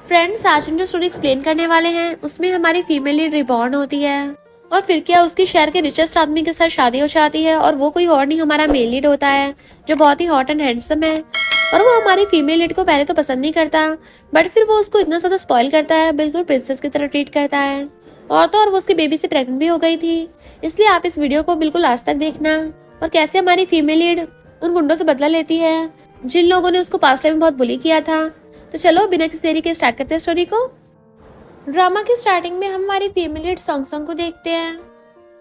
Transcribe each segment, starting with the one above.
Friends, आज हम जो स्टोरी एक्सप्लेन करने वाले हैं उसमें हमारी फीमेल लीड रिबॉर्न होती है और फिर क्या उसकी शहर के रिचेस्ट आदमी के साथ शादी हो जाती है और वो कोई और नहीं हमारा मेल लीड होता है जो बहुत ही हॉट एंड हैंडसम है। और वो हमारी फीमेल लीड को पहले तो पसंद नहीं करता, बट फिर वो उसको इतना ज्यादा स्पॉइल करता है, बिल्कुल प्रिंसेस की तरह ट्रीट करता है। और तो और वो उसकी बेबी से प्रेग्नेंट भी हो गई थी। इसलिए आप इस वीडियो को बिल्कुल लास्ट तक देखना और कैसे हमारी फीमेल लीड उन गुंडों से बदला लेती है जिन लोगों ने उसको पास्ट टाइम में बहुत बुली किया था। तो चलो बिना किसी देरी के स्टार्ट करते हैं स्टोरी को। ड्रामा की स्टार्टिंग में हम हमारी फीमेल लीड सॉन्ग को देखते हैं।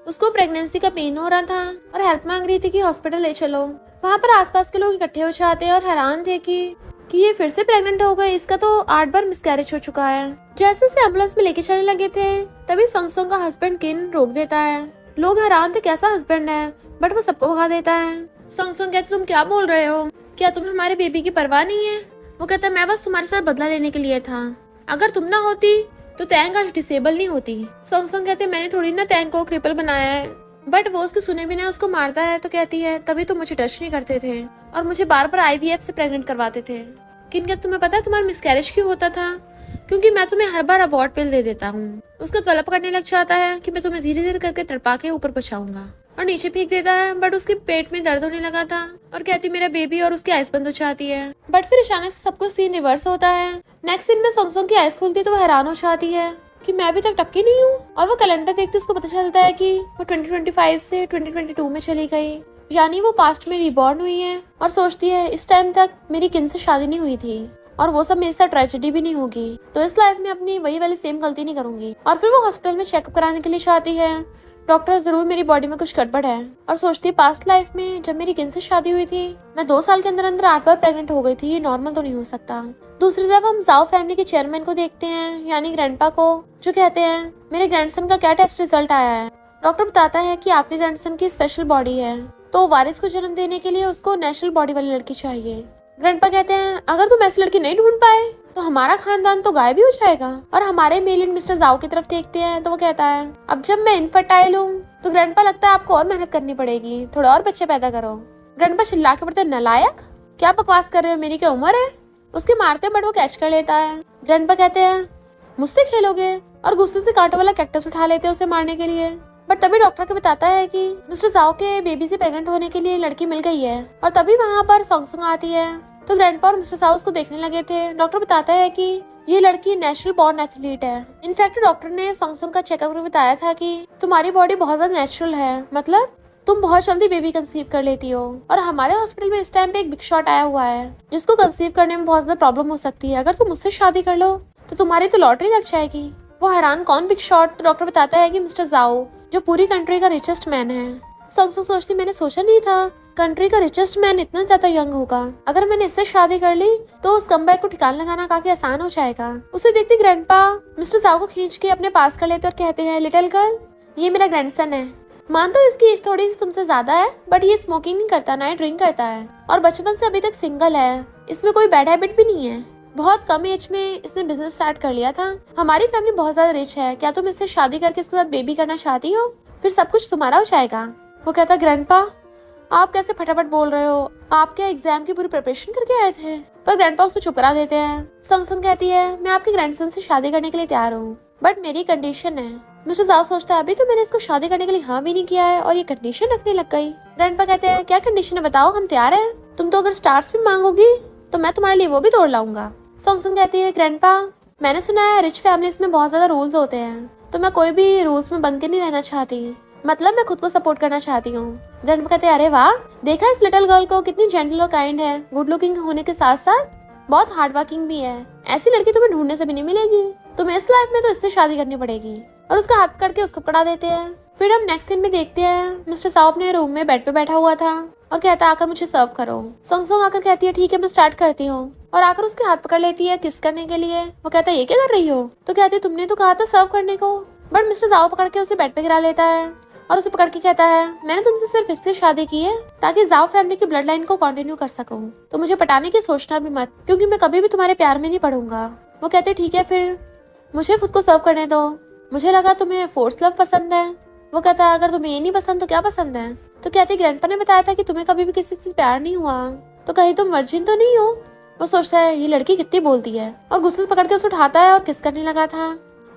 उसको प्रेगनेंसी का पेन हो रहा था और हेल्प मांग रही थी कि हॉस्पिटल ले चलो। वहाँ पर आसपास के लोग इकट्ठे हो जाते हैं और हैरान थे कि ये फिर से प्रेग्नेंट हो गए, इसका तो 8 बार मिसकैरेज हो चुका है। जैसे उसे एम्बुलेंस में लेके चलने लगे थे तभी सॉन्ग का हस्बैंड किन रोक देता है। लोग हैरान थे कैसा हस्बैंड है, बट वो सबको भगा देता है। सॉन्ग कहते तुम क्या बोल रहे हो, क्या तुम्हें हमारे बेबी की परवाह नहीं है? वो कहता है मैं बस तुम्हारे साथ बदला लेने के लिए था, अगर तुम ना होती तो तैंग आज डिसेबल नहीं होती। सॉन्ग कहते मैंने थोड़ी ना तैंग को क्रिपल बनाया है, बट वो उसके सुने बिना उसको मारता है। तो कहती है तभी तो मुझे टच नहीं करते थे और मुझे बार बार IVF से प्रेग्नेंट करवाते थे। किन क्या तुम्हें पता है तुम्हारा मिसकैरेज क्यों होता था? क्योंकि मैं तुम्हें हर बार अबॉर्ट पिल दे देता हूँ। उसका गला पकड़ने लग जाता है कि मैं तुम्हें धीरे धीरे करके तड़पा के ऊपर पहुंचाऊंगा और नीचे फेंक देता है। बट उसके पेट में दर्द होने लगा था और कहती मेरा बेबी, और उसकी आइस बंद हो जाती है। बट फिर अचानक से सब कुछ सीन रिवर्स होता है। नेक्स्ट सीन में सॉन्ग की आइस खुलती है तो वो हैरान हो जाती है कि मैं अभी तक टपकी नहीं हूँ। और वो कैलेंडर देखते उसको पता चलता है कि वो 2025 से 2022 में चली गई, यानी वो पास्ट में रिबॉर्न हुई है। और सोचती है इस टाइम तक मेरी किन से शादी नहीं हुई थी और वो सब मेरे साथ ट्रेजेडी भी नहीं होगी, तो इस लाइफ में अपनी वही वाली सेम गलती नहीं करूंगी। और फिर वो हॉस्पिटल में चेकअप कराने के लिए जाती है। डॉक्टर जरूर मेरी बॉडी में कुछ गड़बड़ है और सोचती है पास्ट लाइफ में जब मेरी किन से शादी हुई थी मैं 2 साल के अंदर अंदर 8 बार प्रेग्नेंट हो गई थी, ये नॉर्मल तो नहीं हो सकता। दूसरी तरफ हम जाओ फैमिली के चेयरमैन को देखते हैं, यानी ग्रैंडपा को, जो कहते हैं मेरे ग्रैंडसन का क्या टेस्ट रिजल्ट आया है। डॉक्टर बताता है कि आपके ग्रैंडसन की स्पेशल बॉडी है, तो वारिस को जन्म देने के लिए उसको नेचुरल बॉडी वाली लड़की चाहिए। ग्रैंडपा कहते हैं अगर तुम ऐसी लड़की नहीं ढूंढ पाए तो हमारा खानदान तो गायब ही हो जाएगा। और हमारे मेल मिस्टर जाओ की तरफ देखते हैं तो वो कहता है अब जब मैं इनफर्टाइल हूँ तो ग्रैंडपा लगता है आपको और मेहनत करनी पड़ेगी, थोड़ा और बच्चे पैदा करो। ग्रैंडपा चिल्ला के पड़ते नालायक, क्या बकवास कर रहे हो, मेरी क्या उम्र है? उसके मारते बट वो कैच कर लेता है। ग्रैंडपा कहते हैं मुझसे खेलोगे, और गुस्से से कांटों वाला कैक्टस उठा लेते हैं उसे मारने के लिए। बट तभी डॉक्टर को बताता है कि मिस्टर जाओ के बेबी से प्रेग्नेंट होने के लिए लड़की मिल गई है। और तभी वहाँ पर सॉन्ग आती है तो ग्रैंडपा और मिस्टर साउ उसको देखने लगे थे। डॉक्टर बताता है कि ये लड़की नेचुरल बॉर्न एथलीट है। इनफैक्ट डॉक्टर ने सॉन्ग का चेकअप में बताया था कि तुम्हारी बॉडी बहुत ज्यादा नेचुरल है, मतलब तुम बहुत जल्दी बेबी कंसीव कर लेती हो। और हमारे हॉस्पिटल में इस टाइम पे एक बिग शॉट आया हुआ है जिसको कंसीव करने में बहुत ज्यादा प्रॉब्लम हो सकती है, अगर तुम मुझसे शादी कर लो तो तुम्हारी तो लॉटरी लग जाएगी। वो हैरान कौन बिग शॉट? तो डॉक्टर बताता है कि मिस्टर जाओ जो पूरी कंट्री का रिचेस्ट मैन है। सॉन्ग सोचती मैंने सोचा नहीं था कंट्री का रिचेस्ट मैन इतना ज्यादा यंग होगा, अगर मैंने इससे शादी कर ली तो उस कमबैक को ठिकाना लगाना काफी आसान हो जाएगा। उसे देखते ग्रैंडपा मिस्टर जाओ को खींच के अपने पास कर लेते और कहते हैं लिटिल गर्ल ये मेरा ग्रैंडसन है, मानता हूँ इसकी एज थोड़ी सी तुमसे ज्यादा है, बट ये स्मोकिंग नहीं करता, ना ड्रिंक करता है और बचपन से अभी तक सिंगल है, इसमें कोई बैड हैबिट भी नहीं है। बहुत कम एज में इसने बिजनेस स्टार्ट कर लिया था। हमारी फैमिली बहुत ज्यादा रिच है, क्या तुम इससे शादी करके इसके साथ बेबी करना चाहती हो? फिर सब कुछ तुम्हारा हो जाएगा। वो कहता ग्रैंडपा आप कैसे फटाफट बोल रहे हो, आप क्या एग्जाम की पूरी प्रिपरेशन करके आए थे? पर ग्रैंडपा उसको चुप करा देते हैं। सॉन्ग कहती है मैं आपके ग्रैंडसन से शादी करने के लिए तैयार हूँ, बट मेरी कंडीशन है। मिस्टर जाओ सोचता है अभी तो मैंने इसको शादी करने के लिए हाँ भी नहीं किया है और ये कंडीशन रखने लग गई। ग्रैंडपा कहते हैं क्या कंडीशन है बताओ, हम तैयार हैं। तुम तो अगर स्टार्स भी मांगोगी तो मैं तुम्हारे लिए वो भी तोड़ लाऊंगा। सॉन्ग कहती है ग्रैंडपा मैंने सुना है रिच फैमिलीज में बहुत ज्यादा रूल्स होते हैं, तो मैं कोई भी रूल्स में बंद के नहीं रहना चाहती, मतलब मैं खुद को सपोर्ट करना चाहती हूँ। ग्रैंडपा कहते हैं अरे वाह, देखा इस लिटिल गर्ल को कितनी जेंटल और काइंड है, गुड लुकिंग होने के साथ साथ बहुत हार्ड वर्किंग भी है, ऐसी लड़की तुम्हें ढूंढने से भी नहीं मिलेगी, तुम्हें इस लाइफ में तो इससे शादी करनी पड़ेगी। और उसका हाथ करके उसको पकड़ा देते हैं। फिर हम नेक्स्ट सीन में देखते हैं मिस्टर साहब अपने रूम में बेड पे बैठा हुआ था और कहता है आकर मुझे सर्व करो। सॉन्ग आकर कहती है ठीक है मैं स्टार्ट करती हूँ, और आकर उसके हाथ पकड़ लेती है किस करने के लिए। वो कहता है ये क्या कर रही हो? तो कहती है तुमने तो कहा था सर्व करने को। बट मिस्टर साहब पकड़ के उसे बेड पे गिरा लेता है और उसे पकड़ के कहता है मैंने तुमसे सिर्फ इसलिए शादी की है ताकि जाओ फैमिली की ब्लड लाइन को कंटिन्यू कर सकूं, तो मुझे पटाने की सोचना भी मत, क्योंकि मैं कभी भी तुम्हारे प्यार में नहीं पड़ूंगा। वो कहते ठीक है फिर मुझे खुद को सर्व करने दो, मुझे लगा तुम्हें फोर्स लव पसंद है। वो कहता है अगर तुम्हें ये नहीं पसंद तो क्या पसंद है? तो कहती ग्रैंडपा ने बताया था कि तुम्हें कभी भी किसी से प्यार नहीं हुआ, तो कहीं तुम वर्जिन तो नहीं हो? वो सोचता है ये लड़की कितनी बोलती है और गुस्से से पकड़ के उसे उठाता है और किस करने लगा था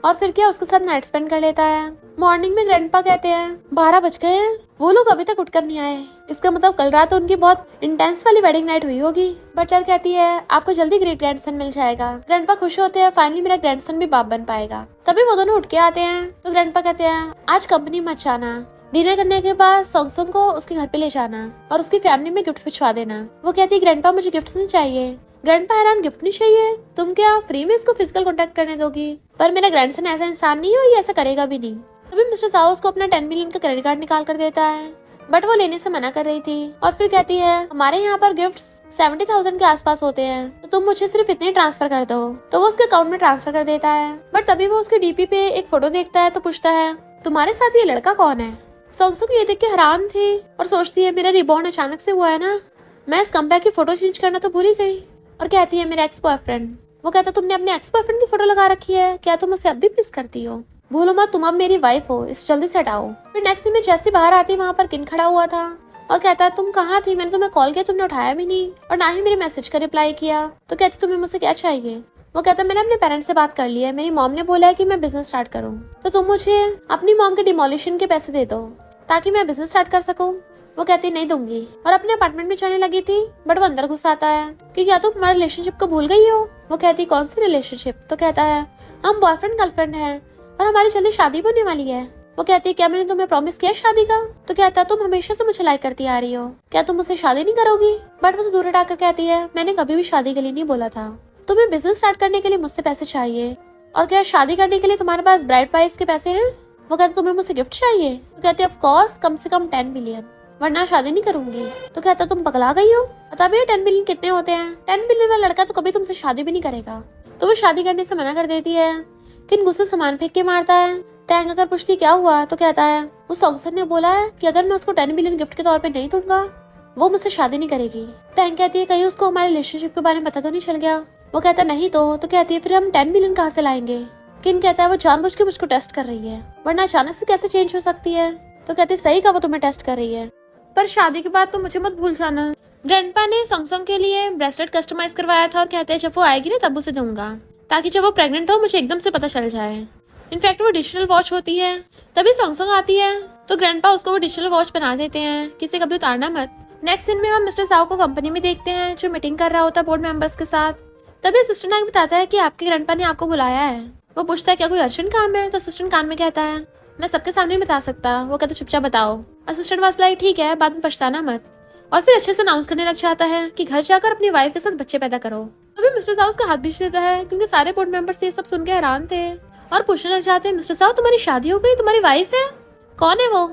और फिर क्या उसके साथ नाइट स्पेंड कर लेता है। मॉर्निंग में ग्रैंडपा कहते हैं 12 बज गए हैं, वो लोग अभी तक उठकर नहीं आए। इसका मतलब कल रात उनकी बहुत इंटेंस वाली वेडिंग नाइट हुई होगी। बटलर कहती है आपको जल्दी ग्रेट ग्रैंडसन मिल जाएगा। ग्रैंडपा खुश होते हैं, फाइनली मेरा ग्रैंडसन भी बाप बन पाएगा। तभी वो दोनों उठ के आते हैं तो ग्रैंडपा कहते हैं आज कंपनी मत जाना, डिनर करने के बाद सॉन्ग को उसके घर पे ले जाना और उसकी फैमिली में गिफ्ट भिजवा देना। वो कहती है ग्रैंडपा मुझे गिफ्ट नहीं चाहिए। ग्रैंडपा हैरान गिफ्ट नहीं चाहिए, तुम क्या फ्री में इसको फिजिकल कांटेक्ट करने दोगी? पर मेरा ग्रैंडसन ऐसा इंसान नहीं है और ये ऐसा करेगा भी नहीं। तभी मिस्टर साओ उसको अपना 10 मिलियन का क्रेडिट कार्ड निकाल कर देता है, बट वो लेने से मना कर रही थी और फिर कहती है हमारे यहाँ पर गिफ्ट्स 70,000 के आसपास होते हैं तो तुम मुझे सिर्फ इतने ट्रांसफर कर दो। तो वो उसके अकाउंट में ट्रांसफर कर देता है, बट तभी वो उसके डीपी पे एक फोटो देखता है तो पूछता है तुम्हारे साथ ये लड़का कौन है? सॉन्ग ये देख के हैरान थी और सोचती है मेरा रिबॉर्न अचानक से हुआ है ना, मैं इस कमबैक की फोटो चेंज करना तो भूल ही गई। और कहती है मेरा एक्स बॉयफ्रेंड। वो कहता तुमने अपने एक्स बॉयफ्रेंड की फोटो लगा रखी है, क्या तुम उसे अब भी मिस करती हो? भूलो मत तुम अब मेरी वाइफ हो, इस जल्दी से हटाओ। फिर नेक्स्ट सीन में जैसी बाहर आती वहाँ पर किन खड़ा हुआ था और कहता है तुम कहाँ थी, मैंने तुम्हें कॉल किया तुमने उठाया भी नहीं और ना ही मेरे मैसेज का रिप्लाई किया। तो कहती तुम्हें मुझसे क्या चाहिए? वो कहता मैंने अपने पेरेंट्स से बात कर ली है, मेरी मॉम ने बोला है कि मैं बिजनेस स्टार्ट करूँ, तो तुम मुझे अपनी मॉम के डिमोलिशन के पैसे दे दो ताकि मैं बिजनेस स्टार्ट कर सकूँ। वो कहती नहीं दूंगी और अपने अपार्टमेंट में जाने लगी थी, बट वो अंदर घुस आता है कि क्या तुम हमारे रिलेशनशिप को भूल गई हो? वो कहती कौन सी रिलेशनशिप? तो कहता है हम बॉयफ्रेंड गर्लफ्रेंड हैं और हमारी जल्दी शादी होने वाली है। वो कहती है क्या मैंने तुम्हें प्रॉमिस किया शादी का? तो कहता तुम हमेशा से मुझे लाइक करती आ रही हो, क्या तुम मुझसे शादी नहीं करोगी? बट वो दूर हटाकर कहती है मैंने कभी भी शादी के लिए नहीं बोला था, तुम्हें बिजनेस स्टार्ट करने के लिए मुझसे पैसे चाहिए और क्या शादी करने के लिए तुम्हारे पास ब्राइड प्राइस के पैसे हैं? वो कहता तुम्हें मुझसे गिफ्ट चाहिए? तो कहती है ऑफ कोर्स कम से कम 10 मिलियन, वरना शादी नहीं करूंगी। तो कहता तुम पगला गई हो, बता भैया 10 मिलियन कितने होते हैं? 10 मिलियन वाला लड़का तो कभी तुमसे शादी भी नहीं करेगा। तो वो शादी करने से मना कर देती है। किन गुस्से सामान फेंक के मारता है। टैंग अगर पूछती क्या हुआ तो कहता है वो सॉन्ग ने बोला है कि अगर मैं उसको 10 मिलियन गिफ्ट के तौर पे नहीं दूंगा वो मुझसे शादी नहीं करेगी। टैंग कहती है कहीं उसको हमारे रिलेशनशिप के बारे में पता तो नहीं चल गया? वो कहता नहीं तो कहती है फिर हम 10 मिलियन कहाँ से लाएंगे? किन कहता है वो जानबूझ के मुझको टेस्ट कर रही है, वरना अचानक से कैसे चेंज हो सकती है? तो कहती है सही का वो तुम्हें टेस्ट कर रही है, पर शादी के बाद तो मुझे मत भूल जाना। ग्रैंडपा ने सॉन्ग के लिए ब्रेसलेट कस्टमाइज करवाया था और कहते हैं जब वो आएगी ना तब उसे दूंगा ताकि जब वो प्रेग्नेंट हो मुझे एकदम से पता चल जाए। इनफैक्ट वो डिजिटल वॉच होती है। तभी सॉन्ग आती है तो ग्रैंडपा उसको वो डिजिटल वॉच बना देते हैं, किसी कभी उतारना मत। नेक्स्ट सीन में हम मिस्टर साओ को कंपनी में देखते हैं जो मीटिंग कर रहा होता है बोर्ड मेंबर्स के साथ। तभी असिस्टेंट आगे बताता है कि आपके ग्रैंडपा ने आपको बुलाया है। वो पूछता है क्या कोई अर्जेंट काम है? तो असिस्टेंट कान में कहता है मैं सबके सामने नहीं बता सकता। वो कहता चुपचाप बताओ। असिस्टेंट वास लाइक ठीक है बाद में पछताना मत, और फिर अच्छे से अनाउंस करने लग जाता है कि घर जाकर अपनी वाइफ के साथ बच्चे पैदा करो। अभी मिस्टर साउ उसका हाथ बीच देता है क्योंकि सारे बोर्ड मेंबर्स ये सब सुन के हैरान थे और पूछने लग जाते हैं मिस्टर साउ तुम्हारी शादी हो गई, तुम्हारी वाइफ है? कौन है वो?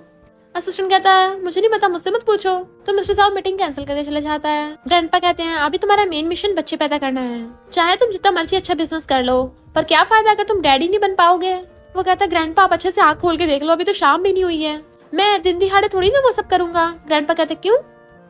असिस्टेंट कहता है मुझे नहीं पता, मुझसे मत पूछो। तो मिस्टर साउ मीटिंग कैंसिल करके चला जाता है। ग्रैंडपा कहते हैं अभी तुम्हारा मेन मिशन बच्चे पैदा करना है, चाहे तुम जितना मर्जी अच्छा बिजनेस कर लो पर क्या फायदा अगर तुम डैडी नहीं बन पाओगे। वो कहता है ग्रैंडपा आप अच्छे से आँख खोल के देख लो, अभी तो शाम भी नहीं हुई है, मैं दिन दिहाड़े थोड़ी ना वो सब करूंगा। ग्रैंडपा कहते क्यों?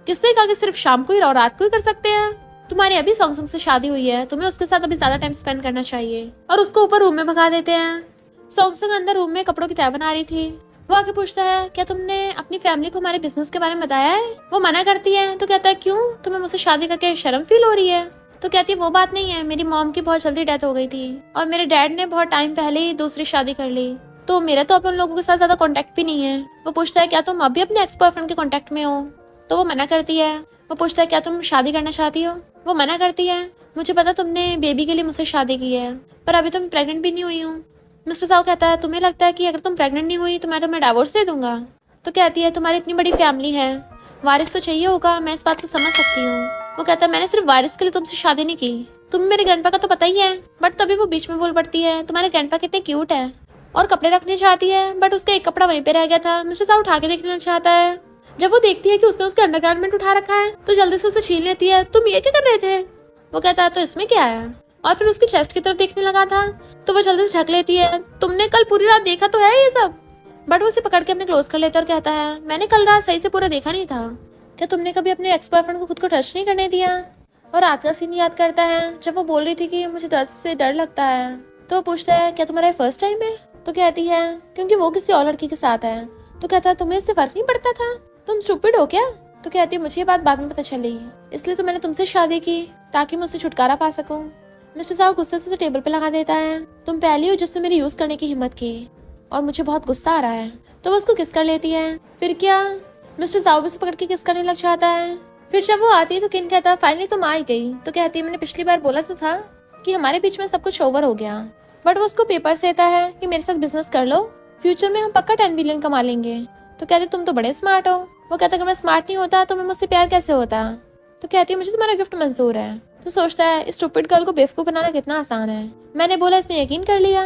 किसने कहा कि सिर्फ शाम को ही और रात को ही कर सकते हैं? तुम्हारी अभी सॉन्ग से शादी हुई है, तुम्हें उसके साथ अभी ज्यादा टाइम स्पेंड करना चाहिए। और उसको ऊपर रूम में भगा देते हैं। सॉन्ग अंदर रूम में कपड़ों की तय बना रही थी। वो आके पूछता है क्या तुमने अपनी फैमिली को हमारे बिजनेस के बारे में बताया है? वो मना करती है तो कहता है क्यों, तुम्हें मुझसे शादी करके शर्म फील हो रही है? तो कहती है वो बात नहीं है, मेरी मॉम की बहुत जल्दी डेथ हो गई थी और मेरे डैड ने बहुत टाइम पहले ही दूसरी शादी कर ली, तो मेरा तो अब उन लोगों के साथ ज्यादा कांटेक्ट भी नहीं है। वो पूछता है क्या तुम अभी अपने एक्स बॉयफ्रेंड के कांटेक्ट में हो? तो वो मना करती है। वो पूछता है क्या तुम शादी करना चाहती हो? वो मना करती है। मुझे पता तुमने बेबी के लिए मुझसे शादी की है पर अभी तुम प्रेग्नेंट भी नहीं हुई हो। मिस्टर साउ कहता है तुम्हें लगता है कि अगर तुम प्रेग्नेंट नहीं हुई तो मैं तुम्हें डाइवोर्स दे दूंगा? तो कहती है तुम्हारी इतनी बड़ी फैमिली है, वारिस तो चाहिए होगा, मैं इस बात को समझ सकती हूँ। वो कहता है मैंने सिर्फ वारिस के लिए तुमसे शादी नहीं की, तुम्हें मेरे ग्रैंडपा का तो पता ही है। बट तभी वो बीच में बोल पड़ती है तुम्हारे ग्रैंडपा कितने क्यूट है, और कपड़े रखने चाहती है बट उसका एक कपड़ा वहीं पे रह गया था। मिस्टर साउ उठा के देखना चाहता है। जब वो देखती है कि उसने उसका अंडरगारमेंट उठा रखा है तो जल्दी से उसे छीन लेती है। तुम ये क्या कर रहे थे? वो कहता है तो इसमें क्या है, और फिर उसकी चेस्ट की तरफ देखने लगा था तो वो जल्दी से ढक लेती है। तुमने कल पूरी रात देखा तो है ये सब? बट वो उसे पकड़ के अपने क्लोज कर लेता और कहता है मैंने कल रात सही से पूरा देखा नहीं था। क्या तुमने कभी अपने एक्स बॉयफ्रेंड को खुद को टच नहीं करने दिया? और रात का सीन याद करता है जब वो बोल रही थी कि मुझे दर्द से डर लगता है। तो वो पूछता है क्या तुम्हारा फर्स्ट टाइम है? तो कहती है क्योंकि वो किसी और लड़की के साथ है। तो कहता है तुम्हें इससे फर्क नहीं पड़ता था, तुम स्टूपिड हो क्या? तो कहती है मुझे ये बात बाद में पता चली, इसलिए तो मैंने तुमसे शादी की ताकि मैं उससे छुटकारा पा सकूं। मिस्टर साहब गुस्से से उसे टेबल पे लगा देता है। तुम पहली हो जिसने मेरी यूज करने की हिम्मत की और मुझे बहुत गुस्सा आ रहा है। तो वो उसको किस कर लेती है। फिर क्या मिस्टर साहब भी उसे पकड़ के किस करने लग जाता है। फिर जब वो आती है तो किन कहता है फाइनली तुम आ ही गई। तो कहती है मैंने पिछली बार बोला तो था कि हमारे बीच में सब कुछ ओवर हो गया, बट वो उसको पेपर देता है कि मेरे साथ बिजनेस कर लो, फ्यूचर में हम पक्का 10 बिलियन कमा लेंगे। तो कहते तुम तो बड़े स्मार्ट हो। वो कहता अगर मैं स्मार्ट नहीं होता तो मैं मुझसे प्यार कैसे होता। तो कहती है मुझे तुम्हारा गिफ्ट मंजूर है। तो सोचता है इस स्टूपिड गर्ल को बेवकूफ बनाना कितना आसान है, मैंने बोला इसने यकीन कर लिया।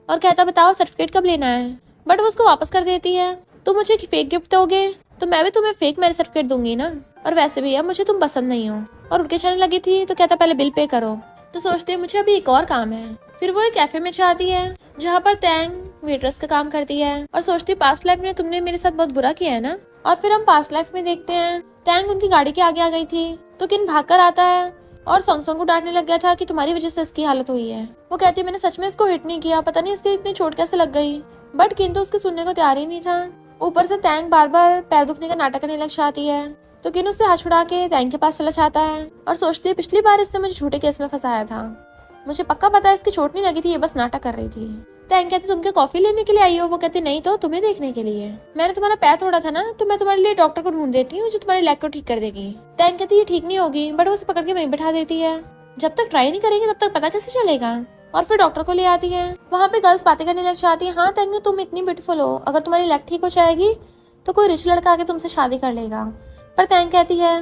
और कहता बताओ सर्टिफिकेट कब लेना है, बट वो उसको वापस कर देती है। तुम मुझे फेक गिफ्ट दोगे तो मैं भी तुम्हें फेक मैरिज सर्टिफिकेट दूंगी ना, और वैसे भी अब मुझे तुम पसंद नहीं हो। और उनके चलने लगी थी तो कहता पहले बिल पे करो। तो सोचते हैं मुझे अभी एक और काम है। फिर वो एक कैफे में जाती है जहाँ पर तैंग वेट्रेस का काम करती है और सोचती है पास्ट लाइफ में तुमने मेरे साथ बहुत बुरा किया है ना। और फिर हम पास्ट लाइफ में देखते हैं तैंग उनकी गाड़ी के आगे आ गई थी तो किन भाग कर आता है और सॉन्ग को डांटने लग गया था कि तुम्हारी वजह से इसकी हालत हुई है। वो कहती है मैंने सच में इसको हिट नहीं किया, पता नहीं इसकी इतनी चोट कैसे लग गई। बट किन तो उसके सुनने को तैयार ही नहीं था। ऊपर से तैंग बार बार पैर दुखने का नाटक करने लग जाती है तो किन उससे हाथ छुड़ा के तैंग के पास चला जाता है और सोचती है पिछली बार इसने मुझे झूठे केस में फंसाया था, मुझे पक्का पता है इसकी चोट नहीं लगी थी, ये बस नाटक कर रही थी। तैंग कहती तुम क्या कॉफी लेने के लिए आई हो। वो कहती नहीं तो तुम्हें देखने के लिए, मैंने तुम्हारा पैर तोड़ा था ना तो मैं तुम्हारे लिए डॉक्टर को ढूंढ देती हूँ जो तुम्हारे लेग को ठीक कर देगी। तैंग कहती ये ठीक नहीं होगी, बट वो उसे पकड़ के वहीं बैठा देती है। जब तक ट्राई नहीं करेंगे तब तक पता कैसे चलेगा। और फिर डॉक्टर को ले आती है। वहाँ पे गर्ल्स बातें करने लग जाती है। हाँ तैंग तुम इतनी ब्यूटीफुल हो, अगर तुम्हारी लेग ठीक हो जाएगी तो कोई रिच लड़का आके तुमसे शादी कर लेगा। पर तैंग कहती है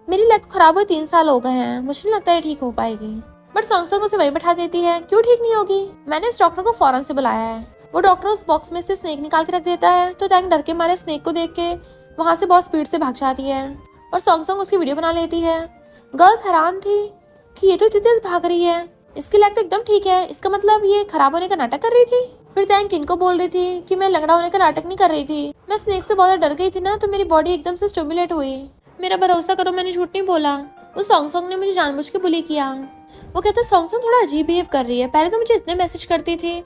मेरी लेग खराब हुए 3 साल हो गए हैं, मुझे नहीं लगता है ठीक हो पाएगी। बट सॉन्ग उसे वही बैठा देती है। क्यों ठीक नहीं होगी, मैंने इस डॉक्टर को फौरन से बुलाया है। वो डॉक्टर उस बॉक्स में से स्नेक निकाल के रख देता है तो तैंग डर के मारे स्नेक को देख के वहाँ से बहुत स्पीड से भाग जाती है और सॉन्ग उसकी वीडियो बना लेती है। गर्ल्स हैरान थी कि ये तो इतनी तेज भाग रही है, इसकी लेग तो एकदम ठीक है, इसका मतलब ये खराब होने का नाटक कर रही थी। फिर तैंग किन को बोल रही थी कि मैं लंगड़ा होने का नाटक नहीं कर रही थी, मैं स्नेक से बहुत डर गई थी ना तो मेरी बॉडी एकदम से स्टिमुलेट हुई, मेरा भरोसा करो मैंने झूठ नहीं बोला। वो सॉन्ग ने मुझे जानबूझ के बुली किया। वो कहता सॉन्ग थोड़ा अजीब बिहेव कर रही है, पहले तो मुझे इतने मैसेज करती थी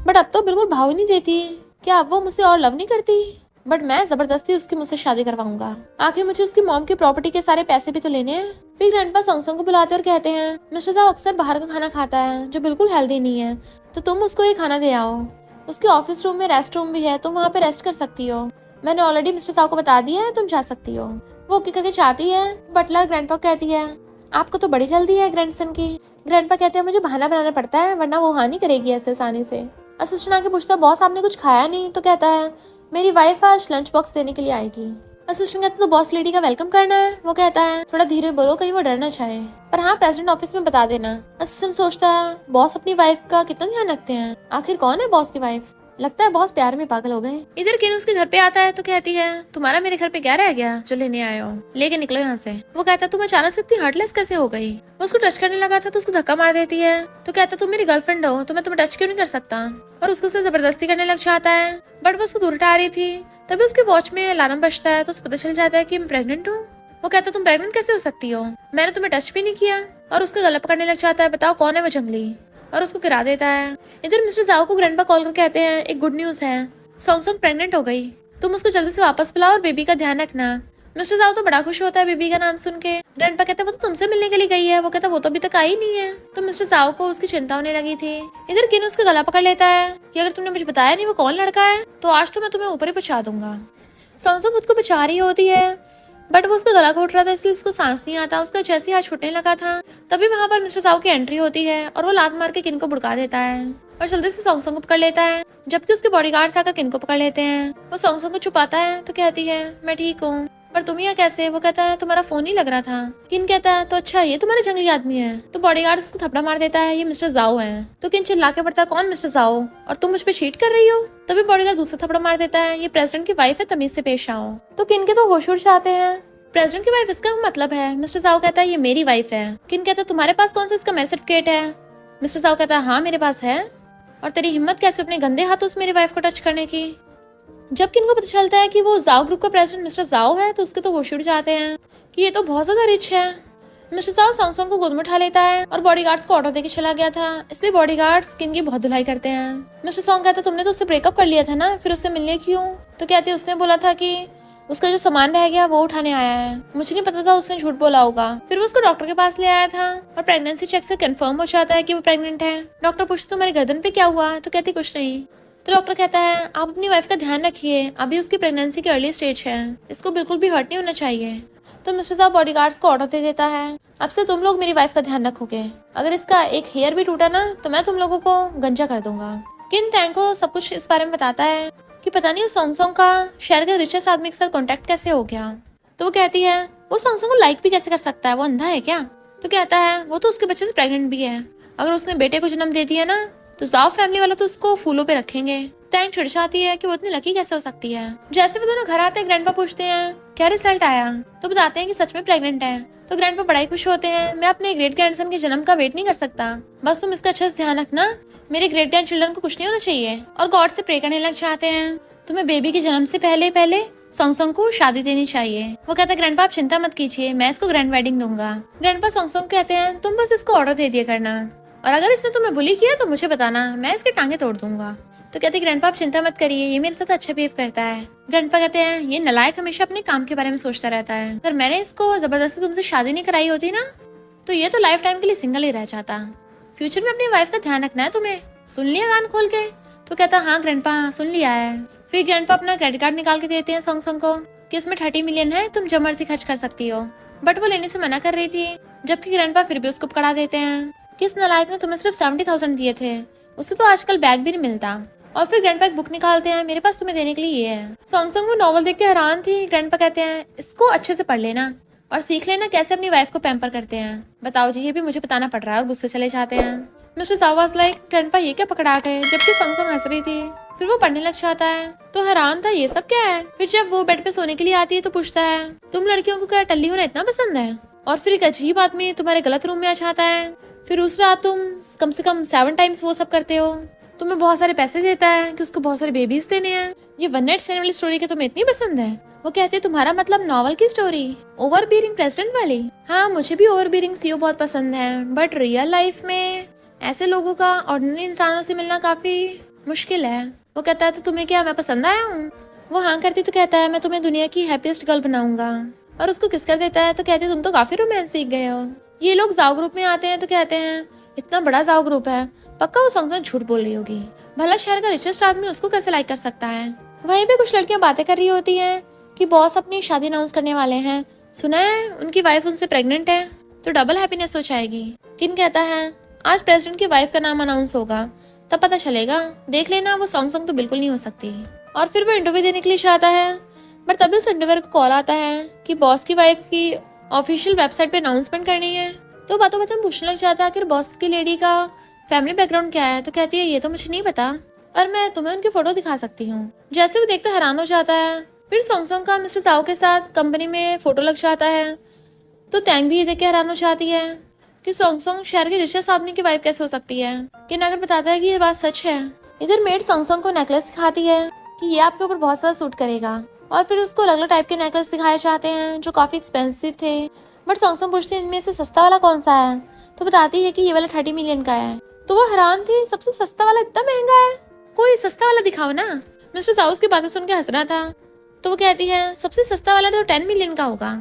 बट अब तो बिल्कुल भाव ही नहीं देती। क्या अब वो मुझसे और लव नहीं करती? बट मैं जबरदस्ती उसकी मुझसे शादी करवाऊंगा, आखिर मुझे उसकी मॉम की प्रॉपर्टी के सारे पैसे भी तो लेने हैं। फिर ग्रैंडपा सॉन्ग को बुलाते और कहते हैं मिस्टर साहब अक्सर बाहर का खाना खाता है जो बिल्कुल हेल्दी नहीं है, तो तुम उसको ये खाना दे आओ। उसके ऑफिस रूम में रेस्ट रूम भी है, तुम वहाँ पे रेस्ट कर सकती हो, मैंने ऑलरेडी मिस्टर साहब को बता दिया है, तुम जा सकती हो। वो ओके करके चाहती है। बटलर ग्रैंडपा कहती है आपको तो बड़ी जल्दी है ग्रैंडसन की। ग्रैंडपा कहते हैं मुझे बहाना बनाना पड़ता है वरना वो हाँ नहीं करेगी ऐसे आसानी से। असिस्टेंट आके पूछता है बॉस आपने कुछ खाया नहीं? तो कहता है मेरी वाइफ आज लंच बॉक्स देने के लिए आएगी। असिस्टेंट कहता है तो बॉस लेडी का वेलकम करना है। वो कहता है थोड़ा धीरे बोलो कहीं वो डर ना चाहे, पर हाँ प्रेसिडेंट ऑफिस में बता देना। असिस्टेंट सोचता है बॉस अपनी वाइफ का कितना ध्यान रखते हैं, आखिर कौन है बॉस की वाइफ, लगता है बॉस प्यार में पागल हो गए। इधर किन उसके घर पे आता है तो कहती है तुम्हारा मेरे घर पे क्या रह गया जो लेने आए हो, लेके निकलो यहाँ से। वो कहता है तुम अचानक से इतनी हार्टलेस कैसे हो गई। वो उसको टच करने लगा था तो उसको धक्का मार देती है। तो कहता तुम मेरी गर्लफ्रेंड हो तो मैं तुम्हें टच क्यों नहीं कर सकता, और उसको से जबरदस्ती करने लग जाता है। बट वो उसको दूर हटा रही थी। तभी उसके वॉच में अलार्म बजता है तो उसे पता चल जाता है कि मैं प्रेग्नेंट हूँ। वो कहता तुम प्रेग्नेंट कैसे हो सकती हो, मैंने तुम्हें टच भी नहीं किया। और उसका गला पकड़ने लग जाता है बताओ कौन है वो जंगली, और उसको गिरा देता है। इधर मिस्टर जाओ को ग्रैंडपा कॉल कर कहते हैं एक गुड न्यूज है, सॉन्ग प्रेग्नेंट हो गई, तुम उसको जल्दी से वापस बुलाओ और बेबी का ध्यान रखना। मिस्टर जाओ तो बड़ा खुश होता है बेबी का नाम सुन के। ग्रैंडपा कहता है वो तो तुमसे मिलने के लिए गई है। वो कहता है वो तो अभी तक आई नहीं है। तो मिस्टर जाओ को उसकी चिंता होने लगी थी। इधर किन उसका गला पकड़ लेता है कि अगर तुमने मुझे बताया नहीं वो कौन लड़का है तो आज तो मैं तुम्हें ऊपर ही पहुंचा दूंगा। सॉन्ग खुद को बचा रही होती है बट वो उसका गला घोट रहा था इसलिए उसको सांस नहीं आता। उसका जैसे हाथ छूटने लगा था तभी वहाँ पर मिस्टर साहू की एंट्री होती है और वो लात मार के किन को भुड़का देता है और जल्दी से सॉन्ग को पकड़ लेता है, जबकि उसके बॉडीगार्ड्स आकर किन को पकड़ लेते हैं। वो सॉन्ग को छुपाता है तो कहती है मैं ठीक हूँ, पर तुम यहाँ कैसे? वो कहता है तुम्हारा फोन ही लग रहा था। किन कहता है तो अच्छा ये तुम्हारे जंगली आदमी है। तो बॉडीगार्ड उसको थपड़ा मार देता है ये मिस्टर जाओ है। तो किन चिल्ला के पड़ता है कौन मिस्टर जाओ, और तुम मुझ पे चीट कर रही हो। तभी बॉडीगार्ड दूसरा थपड़ा मार देता है ये प्रेसिडेंट की वाइफ है, तमीज से पेश आओ। तो किन के तो होश उड़ जाते हैं। प्रेसिडेंट की वाइफ इसका मतलब है। मिस्टर साहू कहता है ये मेरी वाइफ है। किन कहता है तुम्हारे पास कौन सा इसका मैरिज सर्टिफिकेट है। मिस्टर साहू कहता है हाँ मेरे पास है, और तेरी हिम्मत कैसे अपने गंदे हाथों से मेरी वाइफ को टच करने की। जब किन को पता चलता है कि वो जाओ ग्रुप का प्रेसिडेंट मिस्टर जाओ है तो उसके तो होश उड़ जाते हैं कि ये तो बहुत ज्यादा रिच है। मिस्टर साहू सॉन्ग को गोद में उठा लेता है और बॉडीगार्ड्स को ऑर्डर देके चला गया था, इसलिए बॉडीगार्ड्स किन की बहुत धुलाई करते हैं। मिस्टर सॉन्ग कहता है तुमने तो उससे ब्रेकअप कर लिया था ना, फिर उससे मिलने क्यों? तो कहते उसने बोला था कि उसका जो सामान रह गया वो उठाने आया है। मुझे नहीं पता था उसने झूठ बोला होगा। फिर वो उसको डॉक्टर के पास ले आया था और प्रेगनेंसी चेक से कंफर्म हो जाता है कि वो प्रेग्नेंट है। डॉक्टर पूछते तुम्हारी गर्दन पे क्या हुआ, तो कहती कुछ नहीं। तो डॉक्टर कहता है आप अपनी वाइफ का ध्यान रखिए, अभी उसकी प्रेगनेंसी की अर्ली स्टेज है, इसको बिल्कुल भी हर्ट नहीं होना चाहिए। तो मिस्टर साहब बॉडीगार्ड्स को ऑर्डर दे देता है, अब से तुम लोग मेरी वाइफ का ध्यान रखोगे, अगर इसका एक हेयर भी टूटा ना तो मैं तुम लोगों को गंजा कर दूंगा। किन तैंग को सब कुछ इस बारे में बताता है कि पता नहीं उस सॉन्ग का शहर के रिचेस्ट आदमी के साथ कॉन्टेक्ट कैसे हो गया। तो वो कहती है वो सॉन्ग को लाइक भी कैसे कर सकता है, वो अंधा है क्या। तो कहता है वो तो उसके बच्चे से प्रेग्नेंट भी है, अगर उसने बेटे को जन्म दे दिया ना तो जाओ फैमिली वालों तो उसको फूलों पे रखेंगे। तैंग चिढ़ जाती है कि वो इतनी लकी कैसे हो सकती है। जैसे वो दोनों घर आते हैं ग्रैंडपा पूछते हैं क्या रिजल्ट आया, तो बताते हैं कि सच में प्रेग्नेंट है। तो ग्रैंडपा बड़ा ही खुश होते हैं, मैं अपने ग्रेट ग्रैंडसन के जन्म का वेट नहीं कर सकता, बस तुम इसका अच्छे से ध्यान रखना, मेरे ग्रेट ग्रैंड चिल्ड्रन को कुछ नहीं होना चाहिए। और गॉड से प्रे करने लग जाते हैं तुम्हें बेबी के जन्म से पहले पहले सॉन्ग को शादी देनी चाहिए। वो कहता है ग्रैंडपा आप चिंता मत कीजिए, मैं इसको ग्रैंड वेडिंग दूंगा। ग्रैंडपा सॉन्ग कहते हैं तुम बस इसको ऑर्डर दे दिया करना, और अगर इसने तुम्हें बुली किया तो मुझे बताना, मैं इसके टांगे तोड़ दूंगा। तो कहते ग्रैंडपा आप चिंता मत करिए, ये मेरे साथ अच्छा बिहेव करता है। ग्रैंडपा कहते हैं ये नालायक हमेशा अपने काम के बारे में सोचता रहता है, अगर मैंने इसको जबरदस्ती तुमसे शादी नहीं कराई होती ना तो ये तो लाइफ टाइम के लिए सिंगल ही रह जाता। फ्यूचर में अपनी वाइफ का ध्यान रखना है तुम्हें, सुन लिया कान खोल के। तो कहता हाँ ग्रैंडपा सुन लिया है। फिर ग्रैंडपा अपना क्रेडिट कार्ड निकाल के देते हैं सॉन्ग को कि इसमें 30 मिलियन है, तुम जब मर्जी खर्च कर सकती हो। बट वो लेने से मना कर रही थी, जबकि ग्रैंडपा फिर भी उसको पकड़ा देते हैं कि इस नालायक ने तुम्हें सिर्फ 70,000 दिए थे, उससे तो आजकल बैग भी नहीं मिलता। और फिर ग्रैंडपा एक बुक निकालते हैं, मेरे पास तुम्हें देने के लिए ये है। सॉन्ग वो नॉवल देख के हैरान थी। ग्रैंडपा कहते हैं इसको अच्छे से पढ़ लेना और सीख लेना कैसे अपनी वाइफ को पैम्पर करते हैं। बताओ जी ये भी मुझे बताना पड़ रहा है, और गुस्से चले जाते हैं। मिस्टर सावास लाइक ग्रैंडपा ये क्या पकड़ा गए, जबकि सॉन्ग हंस रही थी। फिर वो पढ़ने लग जाता है तो हैरान था ये सब क्या है। फिर जब वो बेड पे सोने के लिए आती है तो पूछता है तुम लड़कियों को क्या टल्ली होना इतना पसंद है। और फिर एक अजीब आदमी तुम्हारे गलत रूम में आ जाता है, फिर उस रात तुम कम से कम 7 टाइम्स वो सब करते हो, तुम्हें बहुत सारे पैसे देता है कि उसको बहुत सारे बेबीज देने हैं। ये वन नाइट स्टैंड वाली स्टोरी के तुम्हें इतनी पसंद है। वो कहते हैं तुम्हारा मतलब नॉवल की स्टोरी, ओवर बीरिंग प्रेसिडेंट वाली। हाँ मुझे भी ओवर बीरिंग सीओ बहुत पसंद है, बट रियल लाइफ में ऐसे लोगों का ऑर्डिनरी इंसानों से मिलना काफी मुश्किल है। वो कहता है तो तुम्हें क्या मैं पसंद आया हूँ। वो हाँ करती तो कहता है मैं तुम्हें दुनिया की हैप्पीएस्ट गर्ल बनाऊंगा, और उसको किस कर देता है तो कहते तुम तो काफी रोमांस सीख गए हो। ये लोग जाओ ग्रुप में आते हैं तो कहते हैं इतना बड़ा जाओ ग्रुप है, पक्का वो सॉन्ग झूठ बोल रही होगी, भला शहर का रिचेस्ट आदमी उसको कैसे लाइक कर सकता है। वहीं पे कुछ लड़कियां बातें कर रही होती हैं कि बॉस अपनी शादी अनाउंस करने वाले हैं, सुना है उनकी वाइफ उनसे प्रेग्नेंट है, तो डबल हैप्पीनेस हो जाएगी। किन कहता है आज प्रेसिडेंट की वाइफ का नाम अनाउंस होगा, तब पता चलेगा, देख लेना वो सॉन्ग तो बिल्कुल नहीं हो सकती। और फिर वो इंटरव्यू देने के लिए चाहता है, बट तभी उस इंटरव्यूअर को कॉल आता है कि बॉस की वाइफ की ऑफिशियल वेबसाइट पे अनाउंसमेंट करनी है। तो बातों बातों पूछने लग जाता है कि बॉस की लेडी का फैमिली बैकग्राउंड क्या है। तो कहती है ये तो मुझे नहीं पता, पर मैं तुम्हें उनकी फोटो दिखा सकती हूँ। जैसे वो देखते हैरान हो जाता है। फिर सॉन्ग का मिस्टर साओ के साथ कंपनी में फोटो लग जाता है, तो तैंग भी ये देख के हैरान हो जाती है कि सॉन्ग शहर के रिचेस्ट आदमी की वाइफ कैसे हो सकती है। किन अगर बताता है कि ये बात सच है। इधर मेड सॉन्ग को नेकलेस दिखाती है कि ये आपके ऊपर बहुत ज्यादा सूट करेगा, और फिर उसको अलग अलग टाइप के नेकलेस दिखाए जाते हैं जो काफी एक्सपेंसिव थे। बट सॉन्ग पूछती है इनमें से सस्ता वाला कौन सा है, तो बताती है कि ये वाला 30 मिलियन का है। तो वो हैरान थी, सबसे सस्ता वाला इतना महंगा है, कोई सस्ता वाला दिखाओ ना। मिस्टर साउस की बातें सुन के हंस रहा था, तो वो कहती है सबसे सस्ता वाला तो 10 मिलियन का होगा,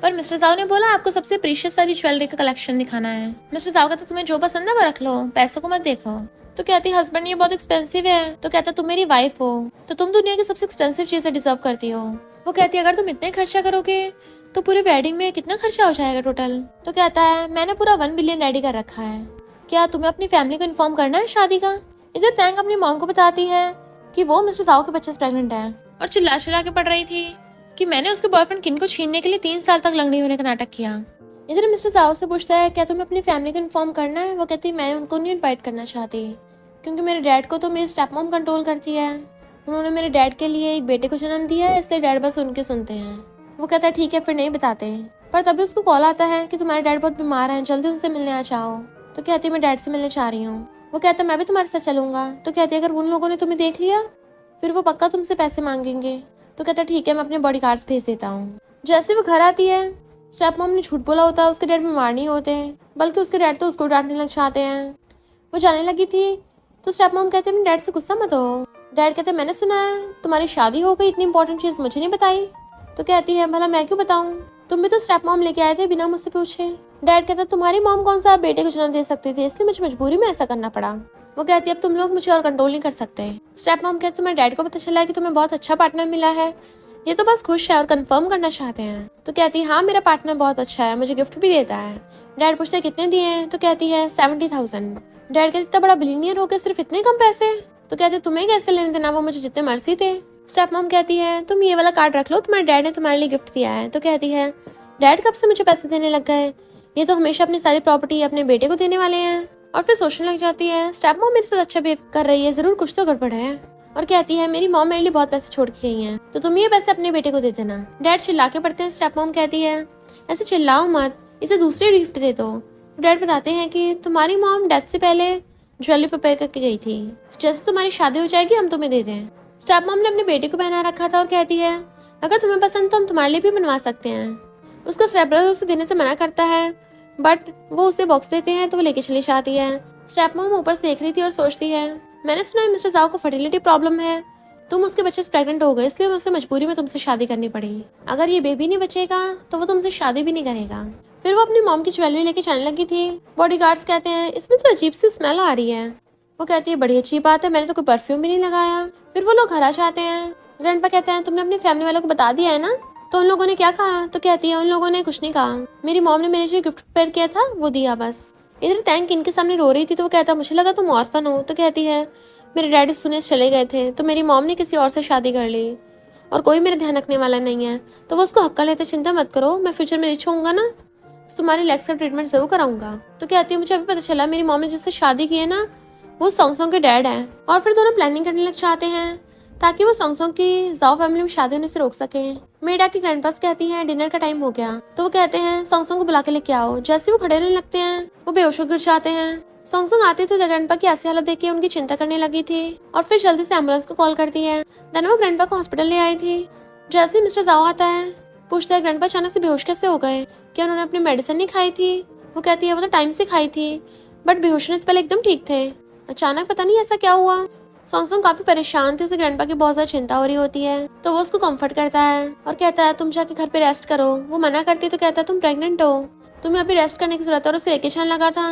पर मिस्टर साहु ने बोला आपको सबसे प्रीशियस वाली ज्वेलरी का कलेक्शन दिखाना है। मिस्टर साहु कहता तुम्हें जो पसंद है वो रख लो, पैसों को मत देखो। तो कहती हस्बैंड ये बहुत एक्सपेंसिव है। तो कहता तुम मेरी वाइफ हो तो तुम दुनिया की सबसे एक्सपेंसिव चीजें डिजर्व करती हो। वो कहती है अगर तुम इतने खर्चा करोगे तो पूरे वेडिंग में कितना खर्चा हो जाएगा टोटल। तो कहता है मैंने पूरा 1 बिलियन रेडी कर रखा है, क्या तुम्हें अपनी फैमिली को इन्फॉर्म करना है शादी का। इधर तैंग अपनी मॉम को बताती है कि वो मिस्टर साहु के बच्चे से प्रेग्नेंट है, और चिल्ला चिल्ला के पड़ रही थी कि मैंने उसके बॉयफ्रेंड किन को छीनने के लिए 3 साल तक लंगड़ी होने का नाटक किया। इधर मिस्टर साहु से पूछता है क्या तुम्हें अपनी फैमिली को इन्फॉर्म करना है। वो कहती मैं उनको नहीं इन्वाइट करना चाहती, क्योंकि मेरे डैड को तो मेरी स्टेप मॉम कंट्रोल करती है, उन्होंने मेरे डैड के लिए एक बेटे को जन्म दिया है, इसलिए डैड बस उनके सुनते हैं। वो कहता है ठीक है फिर नहीं बताते। पर तभी उसको कॉल आता है कि तुम्हारे डैड बहुत बीमार हैं, जल्दी उनसे मिलने आ जाओ। तो कहती है मैं डैड से मिलने चाह रही हूँ। वो कहता है मैं भी तुम्हारे साथ चलूंगा। तो कहती है अगर उन लोगों ने तुम्हें देख लिया फिर वो पक्का तुमसे पैसे मांगेंगे। तो कहता है ठीक है मैं अपने बॉडीगार्ड्स भेज देता हूँ। जैसे वो घर आती है, स्टेप मॉम ने झूठ बोला होता है, उसके डैड बीमार नहीं होते, बल्कि उसके डैड तो उसको डांटने लग जाते हैं। वो जाने लगी थी तो स्टेप मॉम कहते हैं अपने डैड से गुस्सा मत हो। डैड कहते मैंने सुना है तुम्हारी शादी हो गई, इतनी इंपॉर्टेंट चीज मुझे नहीं बताई। तो कहती है भला मैं क्यों बताऊं, तुम भी तो स्टेप मॉम लेके आए थे बिना मुझसे पूछे। डैड कहता तुम्हारी मॉम कौन सा बेटे को जन्म दे सकती थी, इसलिए मुझे मजबूरी में ऐसा करना पड़ा। वो कहती है अब तुम लोग मुझे और कंट्रोल नहीं कर सकते। स्टेप मॉम कहते तुम्हारे डैड को पता चला है कि तुम्हें बहुत अच्छा पार्टनर मिला है, ये तो बस खुश है और कंफर्म करना चाहते हैं। तो कहती है हाँ मेरा पार्टनर बहुत अच्छा है, मुझे गिफ्ट भी देता है। डैड पूछते कितने दिए हैं, तो कहती है 70,000। डैड कहते इतना बड़ा बिलियनियर हो गया सिर्फ इतने कम पैसे। तो कहते तुम्हें कैसे लेने देना, वो मुझे जितने मर्जी थे। स्टेप मॉम कहती है तुम ये वाला कार्ड रख लो, तुम्हारे डैड ने तुम्हारे लिए गिफ्ट दिया है। तो कहती है डैड कब से मुझे पैसे देने लग गए, ये तो हमेशा अपनी सारी प्रॉपर्टी अपने बेटे को देने वाले हैं। और फिर सोचने लग जाती है स्टेप मॉम मेरे साथ अच्छा बिहेव कर रही है, जरूर कुछ तो गड़बड़ है। और कहती है मेरी मॉम मेरे लिए बहुत पैसे छोड़ के गई हैं, तो तुम ये पैसे अपने बेटे को दे देना। डैड चिल्ला के पड़ते हैं। स्टेप मॉम कहती है ऐसे चिल्लाओ मत, इसे दूसरी गिफ्ट दे दो। डैड बताते हैं कि तुम्हारी मॉम डेथ से पहले ज्वेलरी प्रिपेयर करके गई थी, जैसे तुम्हारी शादी हो जाएगी हम तुम्हें दे दें। स्टेप मॉम ने अपने बेटे को पहना रखा था और कहती है अगर तुम्हें पसंद तो हम तुम्हारे लिए भी बनवा सकते हैं। उसका स्टेप ब्रदर उसे देने से मना करता है, बट वो उसे बॉक्स देते हैं तो वो लेके चली जाती है। स्टेप मॉम ऊपर से देख रही थी और सोचती है मैंने सुना है मिस्टर जाओ को फर्टिलिटी प्रॉब्लम है, तुम उसके बच्चे से प्रेग्नेंट हो गए, इसलिए उसे मजबूरी में तुमसे शादी करनी पड़ी। अगर ये बेबी नहीं बचेगा तो वो तुमसे शादी भी नहीं करेगा। फिर वो अपनी मॉम की ज्वेलरी लेके जाने लगी थी। बॉडीगार्ड्स कहते हैं इसमें तो अजीब सी स्मेल आ रही है। वो कहती है बड़ी अच्छी बात है, मैंने तो कोई परफ्यूम भी नहीं लगाया। फिर वो लोग घर आ जाते हैं। ग्रैंडपा कहते हैं तुमने अपनी फैमिली वालों को बता दिया है ना। तो उन लोगों ने क्या कहा, तो कहती है उन लोगों ने कुछ नहीं कहा, मेरी मॉम ने मेरे लिए गिफ्ट प्रिपेयर किया था वो दिया बस। इधर टैंक इनके सामने रो रही थी तो वो कहता मुझे लगा तुम ऑर्फन हो। तो कहती है मेरे डैडी सुने चले गए थे तो मेरी मॉम ने किसी और से शादी कर ली और कोई मेरे ध्यान रखने वाला नहीं है, तो वो उसको हक्का लेते चिंता मत करो, मैं फ्यूचर में रिच होऊंगा ना तो तुम्हारे लेग्स का ट्रीटमेंट जरूर कराऊंगा। तो कहती है मुझे अभी पता चला मेरी मॉम ने जिससे शादी की है ना वो सॉन्ग के डैड है। और फिर दोनों प्लानिंग करने लग जाते हैं ताकि वो सॉन्ग की जाओ फैमिली में शादी होने से रोक सके। मेड आके ग्रैंडपास कहती है डिनर का टाइम हो गया। तो वो कहते हैं सॉन्ग को बुला के लेके आओ। जैसे वो खड़े रहने लगते हैं वो बेहोश हो गिर जाते हैं। सॉन्ग आते तो ग्रैंडपा की ऐसी हालत देख के उनकी चिंता करने लगी थी और फिर जल्दी से एम्बुलेंस को कॉल करती है। देन वो ग्रैंडपा को हॉस्पिटल ले आई थी। जैसे मिस्टर जाओ आता है पूछता है ग्रैंडपा अचानक से बेहोश कैसे हो गए, क्या उन्होंने अपनी मेडिसिन नहीं खाई थी। वो कहती है वो तो टाइम से खाई थी बट बेहोश होने से पहले एकदम ठीक थे, अचानक पता नहीं ऐसा क्या हुआ। सॉन्ग काफी परेशान थी, उसे ग्रैंडपा की बहुत ज्यादा चिंता हो रही होती है तो वो उसको कंफर्ट करता है और कहता है तुम जाके घर पे रेस्ट करो। वो मना करती तो कहता है तुम प्रेग्नेंट हो, तुम्हें अभी रेस्ट करने की जरूरत है। और उसे लेके जाने लगा था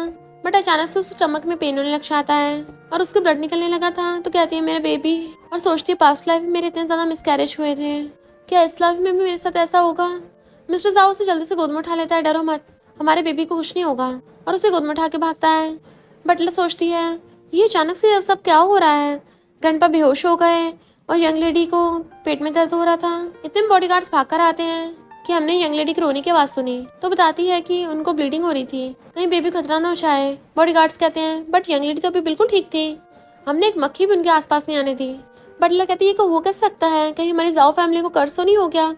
बट अचानक से उसके स्टमक में पेन होने लग जाता है और उसके ब्लड निकलने लगा था। तो कहती है मेरा बेबी, और सोचती है पास्ट लाइफ में मेरे इतने ज्यादा मिसकैरेज हुए थे, क्या इस लाइफ में भी मेरे साथ ऐसा होगा। मिस्टर जाओ उसे जल्दी से गोद में उठा लेता है, डरो मत हमारे बेबी को कुछ नहीं होगा, और उसे गोद में उठा के भागता है। बटलर सोचती है ये अचानक से अब सब क्या हो रहा है, ग्रैंडपा बेहोश हो गए और यंग लेडी को पेट में दर्द हो रहा था। इतने बॉडीगार्ड्स भाग कर आते हैं कि हमने यंग लेडी की रोने की आवाज सुनी तो बताती है कि उनको ब्लीडिंग हो रही थी, कहीं बेबी खतरा ना हो जाए। बॉडीगार्ड्स कहते हैं बट यंग लेडी तो अभी बिल्कुल ठीक थी, हमने एक मक्खी भी उनके आसपास नहीं आने दी। बटलर कहती है हो कैसे सकता है, कहीं हमारी जाओ फैमिली को कर्ज तो नहीं हो गया।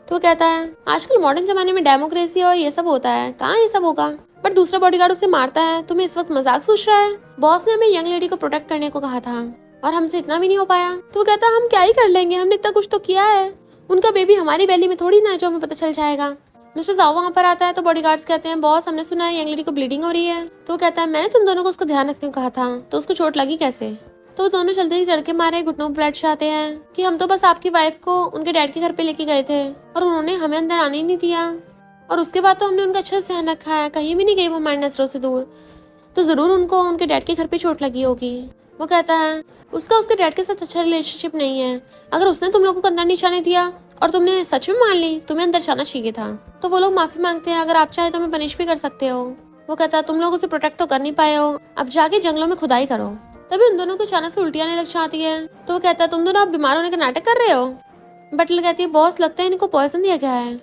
तो वो कहता है आजकल मॉडर्न जमाने में डेमोक्रेसी और ये सब होता है, कहाँ ये सब होगा। बट दूसरा बॉडीगार्ड उसे मारता है, तुम्हें इस वक्त मजाक सोच रहा है, बॉस ने हमें यंग लेडी को प्रोटेक्ट करने को कहा था और हमसे इतना भी नहीं हो पाया। तो वो कहता है हम क्या ही कर लेंगे, हमने इतना कुछ तो किया है, उनका बेबी हमारी वैली में थोड़ी ना है जो हमें पता चल जाएगा। मिस्टर जाओ वहाँ पर आता है तो बॉडीगार्ड्स कहते हैं बॉस हमने सुना है यंग लेडी को ब्लीडिंग हो रही है। तो वो कहता है मैंने तुम दोनों को उसका ध्यान रखने को कहा था, तो उसको चोट लगी कैसे। तो वो दोनों जल्दी ही चढ़ मारे घुटनों पर बैठ जाते हैं कि हम तो बस आपकी वाइफ को उनके डैड के घर पे लेके गए थे और उन्होंने हमें अंदर आने ही नहीं दिया, और उसके बाद तो हमने उनका अच्छे से ध्यान रखा है, कहीं भी नहीं गई वो हमारी नजरों से दूर, तो जरूर उनको उनके डैड के घर पे चोट लगी होगी। वो कहता है उसका उसके डैड के साथ अच्छा रिलेशनशिप नहीं है, अगर उसने तुम लोगों को अंदर नहीं जाने दिया और तुमने सच में मान ली, तुम्हें अंदर जाना चाहिए था। तो वो लोग माफी मांगते हैं, अगर आप चाहे तो हमें पनिश भी कर सकते हो। वो कहता है तुम लोग उसे प्रोटेक्ट तो कर नहीं पाए हो, अब जाके जंगलों में खुदाई करो। तभी उन दोनों को अचानक से उल्टी आने लग जाती है। तो वो कहता है तुम दोनों अब बीमार होने का नाटक कर रहे हो। बटलर कहती है बॉस लगता है इनको पॉइजन दिया गया है।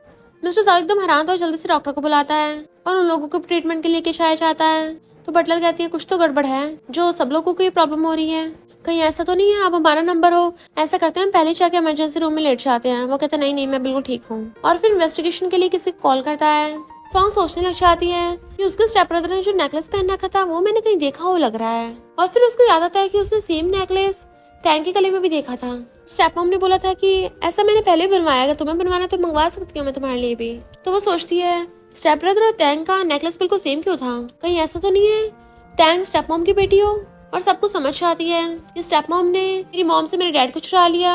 मिस्टर जाओ एकदम हैरान था और जल्दी से डॉक्टर को बुलाता है और उन लोगों को ट्रीटमेंट के लिए लेके जाया जाता है। तो बटलर कहती है कुछ तो गड़बड़ है, जो सब लोगों को ये प्रॉब्लम हो रही है, कहीं ऐसा तो नहीं है अब हमारा नंबर हो। ऐसा करते हैं हम पहले जाके इमरजेंसी रूम में लेट जाते हैं। वो कहते हैं नहीं मैं बिल्कुल ठीक हूँ, और फिर इन्वेस्टिगेशन के लिए किसी को कॉल करता है। सॉन्ग सोचने लग जाती है कि उसके स्टेप ब्रदर ने जो नेकलेस पहन रखा था वो मैंने कहीं देखा हो लग रहा है, और फिर उसको याद आता है कि उसने सेम नेकलेस टैंक के गले में भी देखा था। स्टेप मॉम ने बोला था कि ऐसा मैंने पहले बनवाया, अगर तुम्हें बनवाना तो मंगवा सकती हूँ मैं तुम्हारे लिए भी। तो वो सोचती है स्टेप ब्रदर और टैंक का नेकलेस बिल्कुल सेम क्यों था, कहीं ऐसा तो नहीं है टैंक स्टेप मॉम की बेटी हो। और सबको समझ आती है कि स्टेप मॉम ने मेरी मॉम से मेरे डैड को चुरा लिया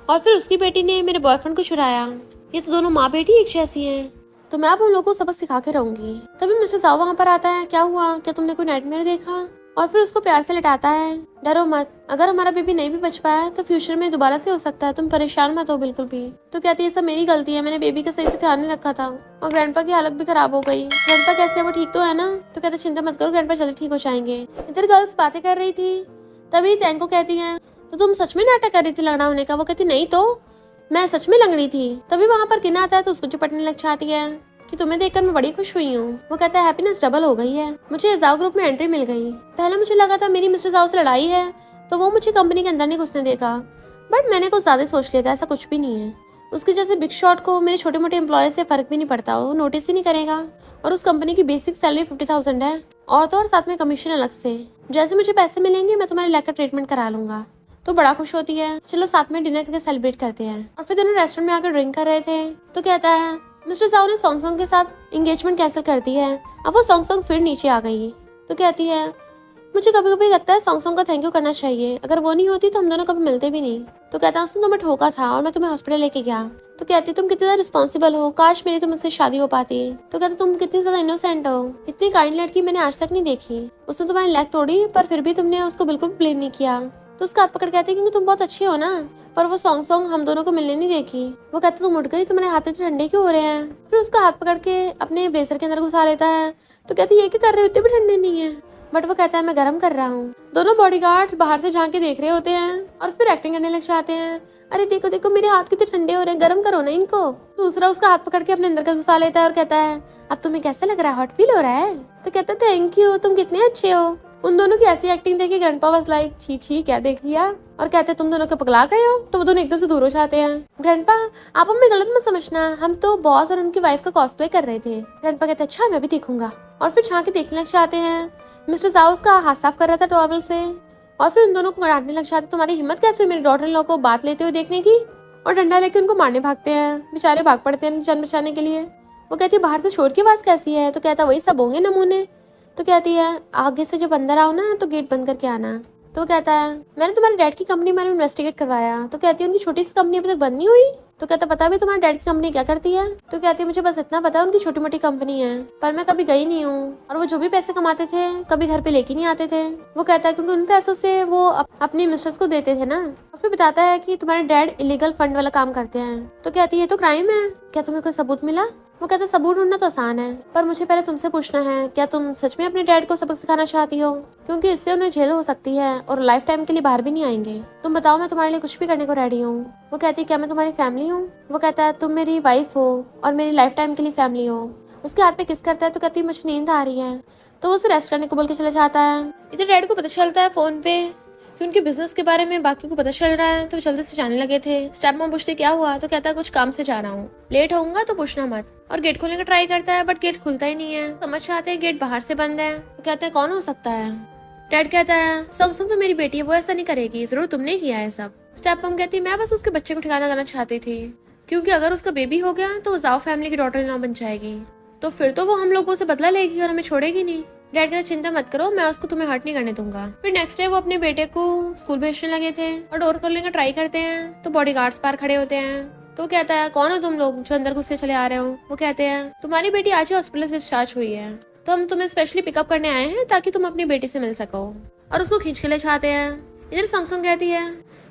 और फिर उसकी बेटी ने मेरे बॉयफ्रेंड को चुराया, ये तो दोनों माँ बेटी एक जैसी हैं। तो मैं अब उन लोगों को सबक सिखा के रहूंगी। तभी मिस्टर जाओ वहाँ पर आता है। क्या हुआ, क्या तुमने कोई नाइटमेयर देखा? और फिर उसको प्यार से लटाता है। डरो मत, अगर हमारा बेबी नहीं भी बच पाया तो फ्यूचर में दोबारा से हो सकता है, तुम परेशान मत हो बिल्कुल भी। तो कहती है सब मेरी गलती है, मैंने बेबी का सही से ध्यान नहीं रखा था और ग्रैंडपा की हालत भी खराब हो गई। ग्रैंडपा कैसे है, वो ठीक तो है ना? तो कहते चिंता मत करो, ग्रैंडपा जल्दी ठीक हो जाएंगे। इधर गर्ल्स बातें कर रही थी। तभी टैंको कहती है तो तुम सच में नाटक कर रही थी लंगड़ा होने का? वो कहती नहीं तो मैं सच में लंगड़ी थी। तभी वहाँ पर किना आता है तो उसको चिपटने लग जाती है कि तुम्हें देखकर मैं बड़ी खुश हुई हूँ। वो कहता है हैप्पीनेस डबल हो गई है, मुझे जाओ ग्रुप में एंट्री मिल गई। पहले मुझे लगा था मेरी मिस्टर जाओ से लड़ाई है तो वो मुझे कंपनी के अंदर नहीं घुसने देगा, बट मैंने कुछ ज्यादा सोच लिया था, ऐसा कुछ भी नहीं है। उसके जैसे बिग शॉट को मेरे छोटे मोटे एम्प्लॉय से फर्क भी नहीं पड़ता, वो नोटिस ही नहीं करेगा। और उस कंपनी की बेसिक सैलरी 50,000 है और तो और साथ में कमीशन अलग से। जैसे मुझे पैसे मिलेंगे मैं तुम्हारे लाइक का ट्रीटमेंट करा लूंगा। तो बड़ा खुश होती है, चलो साथ में डिनर करके सेलिब्रेट करते हैं। और फिर दोनों रेस्टोरेंट में आकर ड्रिंक कर रहे थे। तो कहता है मिस्टर जाओ ने सॉन्ग के साथ एंगेजमेंट कैंसिल कर दी है। अब वो सॉन्ग फिर नीचे आ गई। तो कहती है मुझे कभी कभी लगता है सॉन्ग का थैंक यू करना चाहिए, अगर वो नहीं होती तो हम दोनों कभी मिलते भी नहीं। तो कहता है उसने तुम्हें ठोका था और मैं तुम्हें हॉस्पिटल लेके गया। तो कहती तुम कितनी ज्यादा रिस्पॉन्सिबल हो, काश मेरी तुमसे शादी हो पाती। तो कहते तुम कितनी ज्यादा इनोसेंट हो, इतनी काइंड लड़की मैंने आज तक नहीं देखी। उसने तुम्हारी लेग तोड़ी पर फिर भी तुमने उसको बिल्कुल ब्लेम नहीं किया। तो उसका हाथ पकड़ कहती क्योंकि तुम बहुत अच्छी हो ना, पर वो सॉन्ग हम दोनों को मिलने नहीं देखी। वो कहते तुम उठ गई, तुम्हारे हाथ इतने ठंडे क्यों हो रहे हैं? फिर उसका हाथ पकड़ के अपने ब्लेजर के अंदर घुसा लेता है। तो कहती ये क्या कर रहे हो, इतने भी ठंडे नहीं है। बट वो कहता है मैं गर्म कर रहा हूँ। दोनों बॉडीगार्ड्स बाहर से झांक के देख रहे होते हैं और फिर एक्टिंग करने लग जाते हैं। अरे देखो देखो मेरे हाथ कितने ठंडे हो रहे हैं, गर्म करो ना इनको। दूसरा उसका हाथ पकड़ के अपने अंदर का घुसा लेता है और कहता है अब तुम्हें कैसा लग रहा है, हॉट फील हो रहा है? तो कहता है थैंक यू, तुम कितने अच्छे हो। उन दोनों की ऐसी एक्टिंग देखी ग्रैंडपा वाज लाइक छी छी क्या देख लिया, और कहते हैं तुम दोनों को पगला गए हो। तो वो दोनों एकदम से दूर हो जाते हैं। ग्रैंडपा आप हमें गलत मत समझना, हम तो बॉस और उनकी वाइफ का कॉस्प्ले कर रहे थे। ग्रैंडपा कहते हैं अच्छा मैं भी देखूंगा। और फिर झांक के देखने लग जाते हैं। मिस्टर जाओ उसका हाथ साफ कर रहा था टॉवल से और फिर उन दोनों को डांटने लग जाते तुम्हारी हिम्मत कैसे हुई मेरी डॉटर इन लॉ को बात लेते हुए देखने की, और डंडा लेके उनको मारने भागते हैं। बेचारे भाग पड़ते हैं अपनी जान बचाने के लिए। वो कहती है बाहर से शोर की आवाज कैसी है? तो कहता वही सब होंगे नमूने। तो कहती है आगे से जब अंदर आओ ना तो गेट बंद करके आना। तो कहता है मैंने तुम्हारे डैड की कंपनी में इन्वेस्टिगेट करवाया। तो कहती है उनकी छोटी सी कंपनी अभी तक बंद नहीं हुई। तो कहता पता भी तुम्हारे डैड की कंपनी क्या करती है? तो कहती है मुझे बस इतना पता है उनकी छोटी मोटी कंपनी है, पर मैं कभी गई नहीं हूँ। और वो जो भी पैसे कमाते थे कभी घर पे लेके नहीं आते थे। वो कहता है क्योंकि उन पैसों से वो अपनी मिस्ट्रेस को देते थे ना। और फिर बताता है कि तुम्हारे डैड इलीगल फंड वाला काम करते हैं। तो कहती है ये तो क्राइम है, क्या तुम्हें कोई सबूत मिला? वो कहता है सबूत ढूंढना तो आसान है, पर मुझे पहले तुमसे पूछना है क्या तुम सच में अपने डैड को सबक सिखाना चाहती हो, क्योंकि इससे उन्हें जेल हो सकती है और लाइफ टाइम के लिए बाहर भी नहीं आएंगे। तुम बताओ मैं तुम्हारे लिए कुछ भी करने को रेडी हूँ। वो कहती है क्या मैं तुम्हारी फैमिली हूँ? वो कहता है तुम मेरी वाइफ हो और मेरी लाइफ टाइम के लिए फैमिली हो। उसके हाथ पे किस करता है। तो कहती है मुझे नींद आ रही है। तो वो उसे रेस्ट करने को बोल के चला जाता है। इधर डैड को पता चलता है फोन पे कि उनके बिजनेस के बारे में बाकी को पता चल रहा है, तो जल्दी से जाने लगे थे। स्टेप मॉम पूछती क्या हुआ? तो कहता है कुछ काम से जा रहा हूँ, लेट होऊंगा तो पूछना मत। और गेट खोलने का ट्राई करता है बट गेट खुलता ही नहीं है। समझ आते हैं गेट बाहर से बंद है। तो कहते हैं कौन हो सकता है? डैड कहता है सॉन्ग तो मेरी बेटी है, वो ऐसा नहीं करेगी, जरूर तुमने किया है सब। स्टेप मॉम कहती है मैं बस उसके बच्चे को ठिकाना लगाना चाहती थी, क्योंकि अगर उसका बेबी हो गया तो वो जाओ फैमिली की डॉटर इन लॉ बन जाएगी, तो फिर तो वो हम लोगों से बदला लेगी और हमें छोड़ेगी नहीं। डैड कहता चिंता मत करो, मैं उसको तुम्हें हर्ट नहीं करने दूंगा। फिर नेक्स्ट डे वो अपने बेटे को स्कूल भेजने लगे थे और डोर खोलने का ट्राई करते हैं तो बॉडीगार्ड्स बाहर खड़े होते हैं। तो कहता है कौन हो तुम लोग जो अंदर घुसते चले आ रहे हो? वो कहते हैं तुम्हारी बेटी आज ही हॉस्पिटल से डिस्चार्ज हुई है, तो हम तुम्हें स्पेशली पिकअप करने आए हैं ताकि तुम अपनी बेटी से मिल सको, और उसको खींच के ले जाते हैं। इधर सॉन्ग कहती है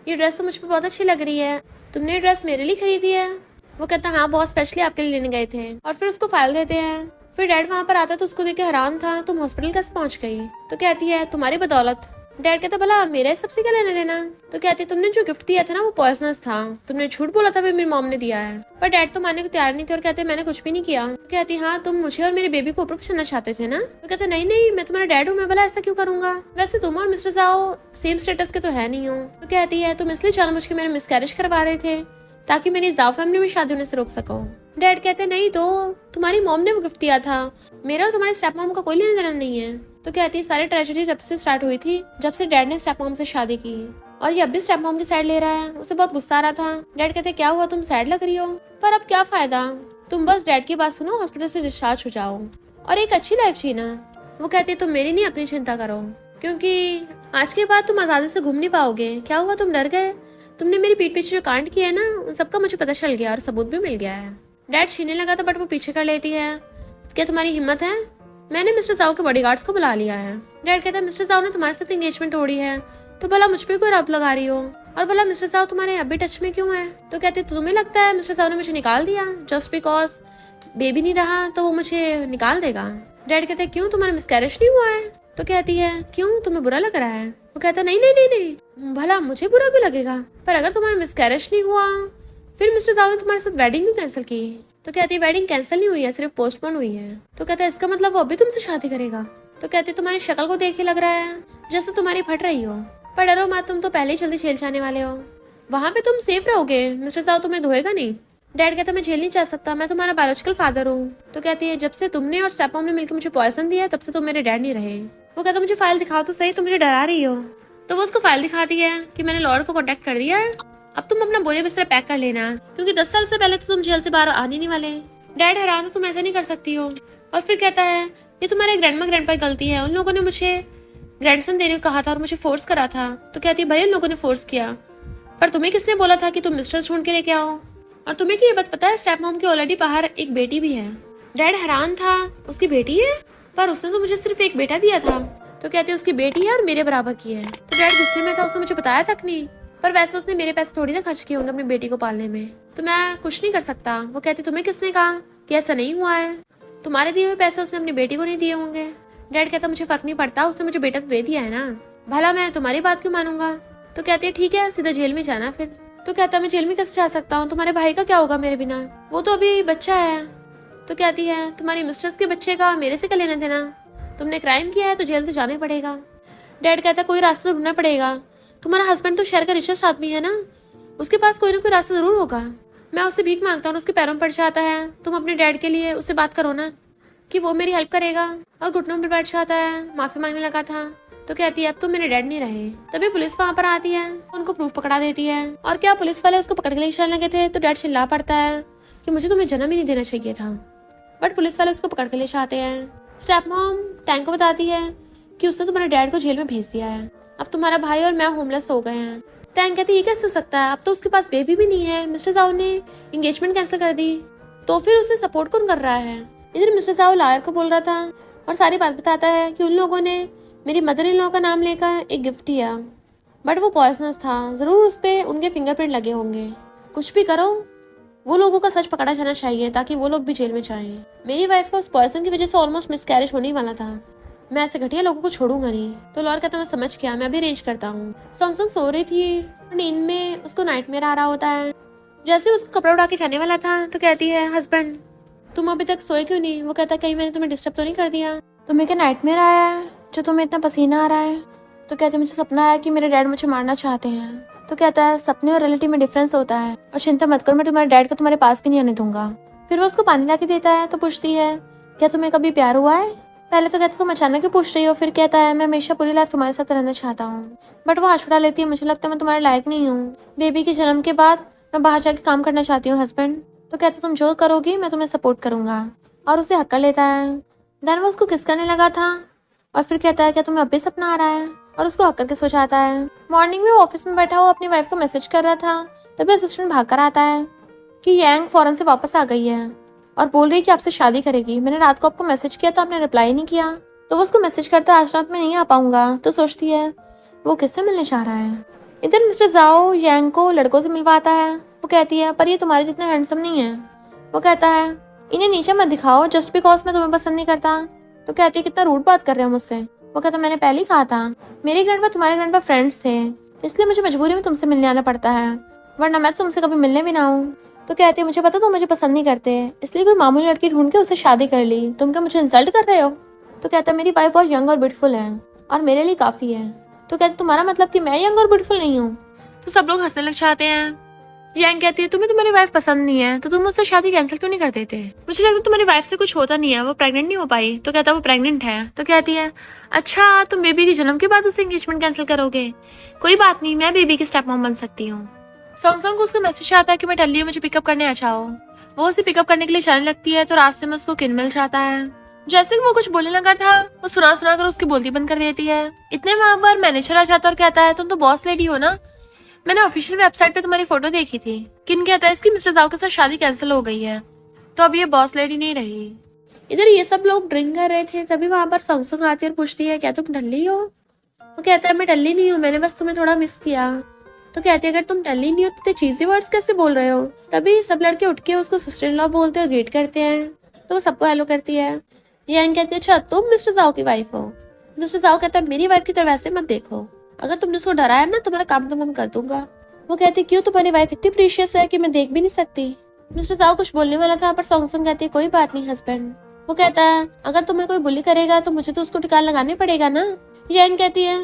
ये ड्रेस तो मुझ पर बहुत अच्छी लग रही है, तुमने ये ड्रेस मेरे लिए खरीदी है? वो कहता है हाँ बहुत स्पेशली आपके लिए लेने गए थे, और फिर उसको फाइल देते हैं। फिर डैड वहाँ पर आता तो उसको देख के हैरान था, तुम हॉस्पिटल कैसे पहुँच गई? तो कहती है तुम्हारी बदौलत। डैड कहता भला मेरा सबसे क्या लेना देना? तो कहती तुमने जो गिफ्ट दिया था ना वो पॉइजनस था, तुमने झूठ बोला था मेरी मॉम ने दिया है। पर डैड तो मानने को तैयार नहीं थे और कहते मैंने कुछ भी नहीं किया। तो कहती हाँ तुम मुझे और मेरे बेबी को ऊपर पहुंचाना चाहते थे ना? तो कहते नहीं नहीं मैं तुम्हारा डैड हूँ, मैं भला ऐसा क्यों करूंगा? वैसे तुम और मिस्टर जाओ सेम स्टेटस के तो है नहीं हो। तो कहती है तुम इसलिए जानबूझ के मेरे मिसकैरेज करवा रहे थे ताकि मेरी जाओ फैमिली में शादी होने से रोक सको। डैड कहते नहीं तो तुम्हारी मॉम ने वो गिफ्ट दिया था, मेरा और तुम्हारे स्टेप मॉम का कोई लेना देना नहीं है। तो कहती है सारी ट्रेजेडी जब से स्टार्ट हुई थी जब से डैड ने स्टेप मॉम से शादी की, और ये अब भी स्टेप मॉम की साइड ले रहा है। उसे बहुत गुस्सा आ रहा था। डैड कहते क्या हुआ तुम सैड लग रही हो? पर अब क्या फायदा, तुम बस डैड की बात सुनो, हॉस्पिटल से डिस्चार्ज हो जाओ और एक अच्छी लाइफ जीना। वो कहती तुम मेरी नहीं अपनी चिंता करो, क्योंकि आज के बाद तुम आजादी से घूम नहीं पाओगे। क्या हुआ तुम डर गए? तुमने मेरी पीठ पीछे जो कांड किया है ना, उन सबका मुझे पता चल गया और सबूत भी मिल गया है। डैड छीनने लगा था बट वो पीछे कर लेती है। क्या तुम्हारी हिम्मत है? मैंने मिस्टर साउ के बॉडीगार्ड्स को बुला लिया है। डैड कहता है मिस्टर साउ ने तुम्हारे साथ एंगेजमेंट तोड़ी है तो भला मुझ पे क्यों आरोप लगा रही हो, और भला मिस्टर साउ तुम्हारे अभी टच में क्यों है? तो कहते तुम्हें लगता है मिस्टर साउ ने मुझे निकाल दिया जस्ट बिकॉज बेबी नहीं रहा तो वो मुझे निकाल देगा? डैड कहते क्यों, तुम्हारा मिसकैरेज नहीं हुआ है? तो कहती है क्यों, तुम्हें बुरा लग रहा है? वो कहता नहीं नहीं नहीं नहीं, भला मुझे बुरा क्यों लगेगा, पर अगर तुम्हारा मिसकैरेज नहीं हुआ फिर मिस्टर साउ ने तुम्हारे साथ वेडिंग क्यों कैंसिल की? तो कहती है वेडिंग कैंसिल नहीं हुई है, सिर्फ पोस्टपोन हुई है। तो कहता है इसका मतलब वो अभी तुमसे शादी करेगा? तो कहते तुम्हारी शक्ल को देख ही लग रहा है जैसे तुम्हारी फट रही हो, पर डरो मत, तुम तो पहले ही जल्दी जेल जाने वाले हो, वहां पे तुम सेफ रहोगे, मिस्टर साउ तुम्हें धोएगा नहीं। डैड कहता मैं जेल नहीं जा सकता, मैं तुम्हारा बायोलॉजिकल फादर हूँ। तो कहती है जब से तुमने और स्टेप मॉम ने मिलकर मुझे पॉइजन दिया तब से तुम मेरे डैड नहीं रहे। वो कहता मुझे फाइल दिखाओ तो सही, तुम मुझे डरा रही हो। तो वो उसको फाइल दिखाती है कि मैंने लॉर्ड को कॉन्टेक्ट कर दिया है, अब तुम अपना बोरिया बिस्तर पैक कर लेना क्योंकि 10 साल से पहले तो तुम जेल से बाहर आने नहीं वाले। डैड हैरान, तुम ऐसा नहीं कर सकती हो। और फिर कहता है ये तुम्हारे ग्रैंडमा ग्रैंडपा की गलती है, उन लोगों ने मुझे ग्रैंडसन देने को कहा था और मुझे फोर्स करा था। तो कहती है भले उन लोगों ने फोर्स किया, पर तुम्हें किसने बोला था कि तुम मिस्टर्स ढूंढ के लेके आओ? और तुम्हें की ये बात पता है स्टेप मॉम की ऑलरेडी बाहर एक बेटी भी है। डैड हैरान था, उसकी बेटी है? पर उसने तो मुझे सिर्फ एक बेटा दिया था। तो कहते हैं उसकी बेटी है और मेरे बराबर की है। तो डैड गुस्से में था, उसने मुझे बताया तक नहीं, पर वैसे उसने मेरे पैसे थोड़ी ना खर्च किए होंगे अपनी बेटी को पालने में, तो मैं कुछ नहीं कर सकता। वो कहती तुम्हें किसने कहा कि ऐसा नहीं हुआ है, तुम्हारे दिए हुए पैसे उसने अपनी बेटी को नहीं दिए होंगे। डैड कहता मुझे फर्क नहीं पड़ता, उसने मुझे बेटा तो दे दिया है ना, भला मैं तुम्हारी बात क्यों मानूंगा? तो कहती है ठीक है सीधा जेल में जाना फिर। तो कहता मैं जेल में कैसे जा सकता हूँ, तुम्हारे भाई का क्या होगा मेरे बिना, वो तो अभी बच्चा है। तो कहती है तुम्हारी मिस्ट्रेस के बच्चे का मेरे से क्या लेना देना, तुमने क्राइम किया है तो जेल तो जाना ही पड़ेगा। डैड कहता कोई रास्ता ढूंढना पड़ेगा, तुम्हारा हस्बैंड तो शहर का रिचेस्ट आदमी है ना, उसके पास कोई ना कोई रास्ता जरूर होगा। मैं उससे भीख मांगता हूँ, उसके पैरों में पड़ जाता है, तुम अपने डैड के लिए उससे बात करो ना कि वो मेरी हेल्प करेगा। और घुटनों पर बैठ जाता है, माफी मांगने लगा था। तो कहती है अब तो मेरे डैड नहीं रहे। तभी पुलिस वहाँ पर आती है, उनको प्रूफ पकड़ा देती है। और क्या पुलिस वाले उसको पकड़ के ले जाने लगे थे तो डैड चिल्ला पड़ता है कि मुझे तुम्हें जन्म ही नहीं देना चाहिए था, बट पुलिस वाले उसको पकड़ के ले जाते हैं। स्टेप मॉम टैंक को बताती है कि उसने तुम्हारे डैड को जेल में भेज दिया है, अब तुम्हारा भाई और मैं होमलेस हो गए हैं। टैंक कहती है ये कैसे हो सकता है, अब तो उसके पास बेबी भी नहीं है, मिस्टर साउ ने एंगेजमेंट कैंसिल कर दी, तो फिर उसे सपोर्ट कौन कर रहा है? इधर मिस्टर साउ लॉयर को बोल रहा था और सारी बात बताता है कि उन लोगों ने मेरी मदर इन लॉ का नाम लेकर एक गिफ्ट दिया, बट वो पॉइजनस था, जरूर उस पे उनके फिंगरप्रिंट लगे होंगे। कुछ भी करो वो लोगों का सच पकड़ा जाना चाहिए ताकि वो लोग भी जेल में जाएं। मेरी वाइफ का उस पॉइजन की वजह से ऑलमोस्ट मिसकैरेज होने वाला था, मैं ऐसे घटिया लोगों को छोड़ूंगा नहीं। तो लॉयर कहता मैं समझ गया, मैं अभी अरेंज करता हूँ। सॉन्ग सो रही थी, नींद में उसको नाइटमेयर आ रहा होता है। जैसे उसको कपड़ा उड़ा के जाने वाला था तो कहती है हस्बैंड तुम अभी तक सोए क्यों नहीं? वो कहता कहीं मैंने तुम्हें डिस्टर्ब तो नहीं कर दिया? तुम्हें क्या नाइटमेयर आया है जो तुम्हें इतना पसीना आ रहा है? तो कहते मुझे सपना आया कि मेरे डैड मुझे मारना चाहते हैं। तो कहता है सपने और रियलिटी में डिफरेंस होता है, और चिंता मत करो मैं तुम्हारे डैड को तुम्हारे पास भी नहीं आने दूंगा। फिर वो उसको पानी ला के देता है। तो पूछती है क्या तुम्हें कभी प्यार हुआ है? पहले तो कहता तुम अचानक ही पूछ रही हो, फिर कहता है मैं हमेशा पूरी लाइफ तुम्हारे साथ रहना चाहता हूँ, बट वो हाथ छुड़ा लेती है, मुझे लगता है मैं तुम्हारे लायक नहीं हूँ। बेबी के जन्म के बाद मैं बाहर जाके काम करना चाहती हूँ हस्बैंड। तो कहता तुम जो करोगी मैं तुम्हें सपोर्ट करूंगा, और उसे हक कर लेता है। देन वो उसको किस करने लगा था और फिर कहता है क्या तुम्हें अब भी सपना आ रहा है, और उसको हक करके सो जाता है। मॉर्निंग में वो ऑफिस में बैठा हुआ अपनी वाइफ को मैसेज कर रहा था, तभी असिस्टेंट भाग कर आता है कि यांग फॉरेन से वापस आ गई है और बोल रही है कि आपसे शादी करेगी। मैंने रात को आपको मैसेज किया तो आपने रिप्लाई नहीं किया। तो वो उसको मैसेज करता है आज रात में नहीं आ पाऊंगा। तो सोचती है वो किससे मिलने चाह रहा है। इधर मिस्टर जाओ यांग को लड़कों से मिलवाता है। वो कहती है पर ये तुम्हारे जितना हैंडसम नहीं है। वो कहता है इन्हें नीचे मत दिखाओ जस्ट बिकॉज मैं तुम्हें पसंद नहीं करता। तो कहती है कितना रूड बात कर रहे हो मुझसे। वो कहता मैंने पहले ही कहा था मेरे ग्रैंडपा तुम्हारे ग्रैंडपा फ्रेंड्स थे, इसलिए मुझे मजबूरी में तुमसे मिलने आना पड़ता है, वरना मैं तुमसे कभी मिलने भी ना हूँ। तो कहती है मुझे पता तुम मुझे पसंद नहीं करते, इसलिए कोई मामूली लड़की ढूंढ के उससे शादी कर ली, तुम क्या मुझे इंसल्ट कर रहे हो? तो कहता है मेरी वाइफ बहुत यंग और ब्यूटीफुल है और मेरे लिए काफी है। तो कहते तुम्हारा मतलब कि मैं यंग और ब्यूटीफुल नहीं हूँ? तो सब लोग हंसने लग जाते हैं। यांग कहती है तुम्हें तुम्हारी वाइफ पसंद नहीं है तो तुम मुझसे शादी कैंसिल क्यों नहीं कर देते? मुझे लगता है तुम्हारी वाइफ से कुछ होता नहीं है, वो प्रेग्नेंट नहीं हो पाई। तो कहता है वो प्रेग्नेंट है। तो कहती है अच्छा तुम बेबी के जन्म के बाद उससे एंगेजमेंट कैंसिल करोगे? कोई बात नहीं, मैं बेबी की स्टेप मॉम बन सकती हूँ। सॉन्ग को उसका मैसेज आता है कि मैं टल्ली हूँ, मुझे पिकअप करने आ जाओ। वो उसे पिकअप करने के लिए जाने लगती है तो रास्ते में उसको किन मिल जाता है। जैसे कि वो कुछ बोलने लगा था वो सुना सुना कर उसकी बोलती बंद कर देती है। इतने वहां पर मैनेजर आ जाता है और कहता है तुम तो बॉस लेडी हो ना, मैंने ऑफिशियल वेबसाइट पे तुम्हारी फोटो देखी थी। किन कहता है इसकी मिस्टर जाओ के साथ शादी कैंसिल हो गई है, तो अब ये बॉस लेडी नहीं रही। इधर ये सब लोग ड्रिंक कर रहे थे, तभी वहां पर सॉन्ग आती है और पूछती है क्या तुम टल्ली हो। वो कहता है मैं टल्ली नहीं हूँ, मैंने बस तुम्हें थोड़ा मिस किया। तो कहती है अगर तुम टल्ली नहीं हो तो चीजी वर्ड्स कैसे बोल रहे हो। तभी सब लड़के उठ के उसको सिस्टर इन लॉ बोलते हैं और ग्रीट करते हैं, तो वो सबको हेलो करती है। यांग कहती है अच्छा तुम मिस्टर जाओ की वाइफ हो। मिस्टर जाओ कहता है मेरी वाइफ की तरह वैसे मत देखो, अगर तुमने उसको डराया ना तुम्हारा काम तो मैं कर दूंगा। वो कहती क्यों, तुम्हारी वाइफ इतनी प्रीशियस है कि मैं देख भी नहीं सकती। मिस्टर जाओ कुछ बोलने वाला था पर सॉन्ग कहती है कोई बात नहीं हस्बैंड। वो कहता है अगर तुम्हें कोई बुली करेगा तो मुझे तो उसको ठिकाना लगाने पड़ेगा ना। यांग कहती है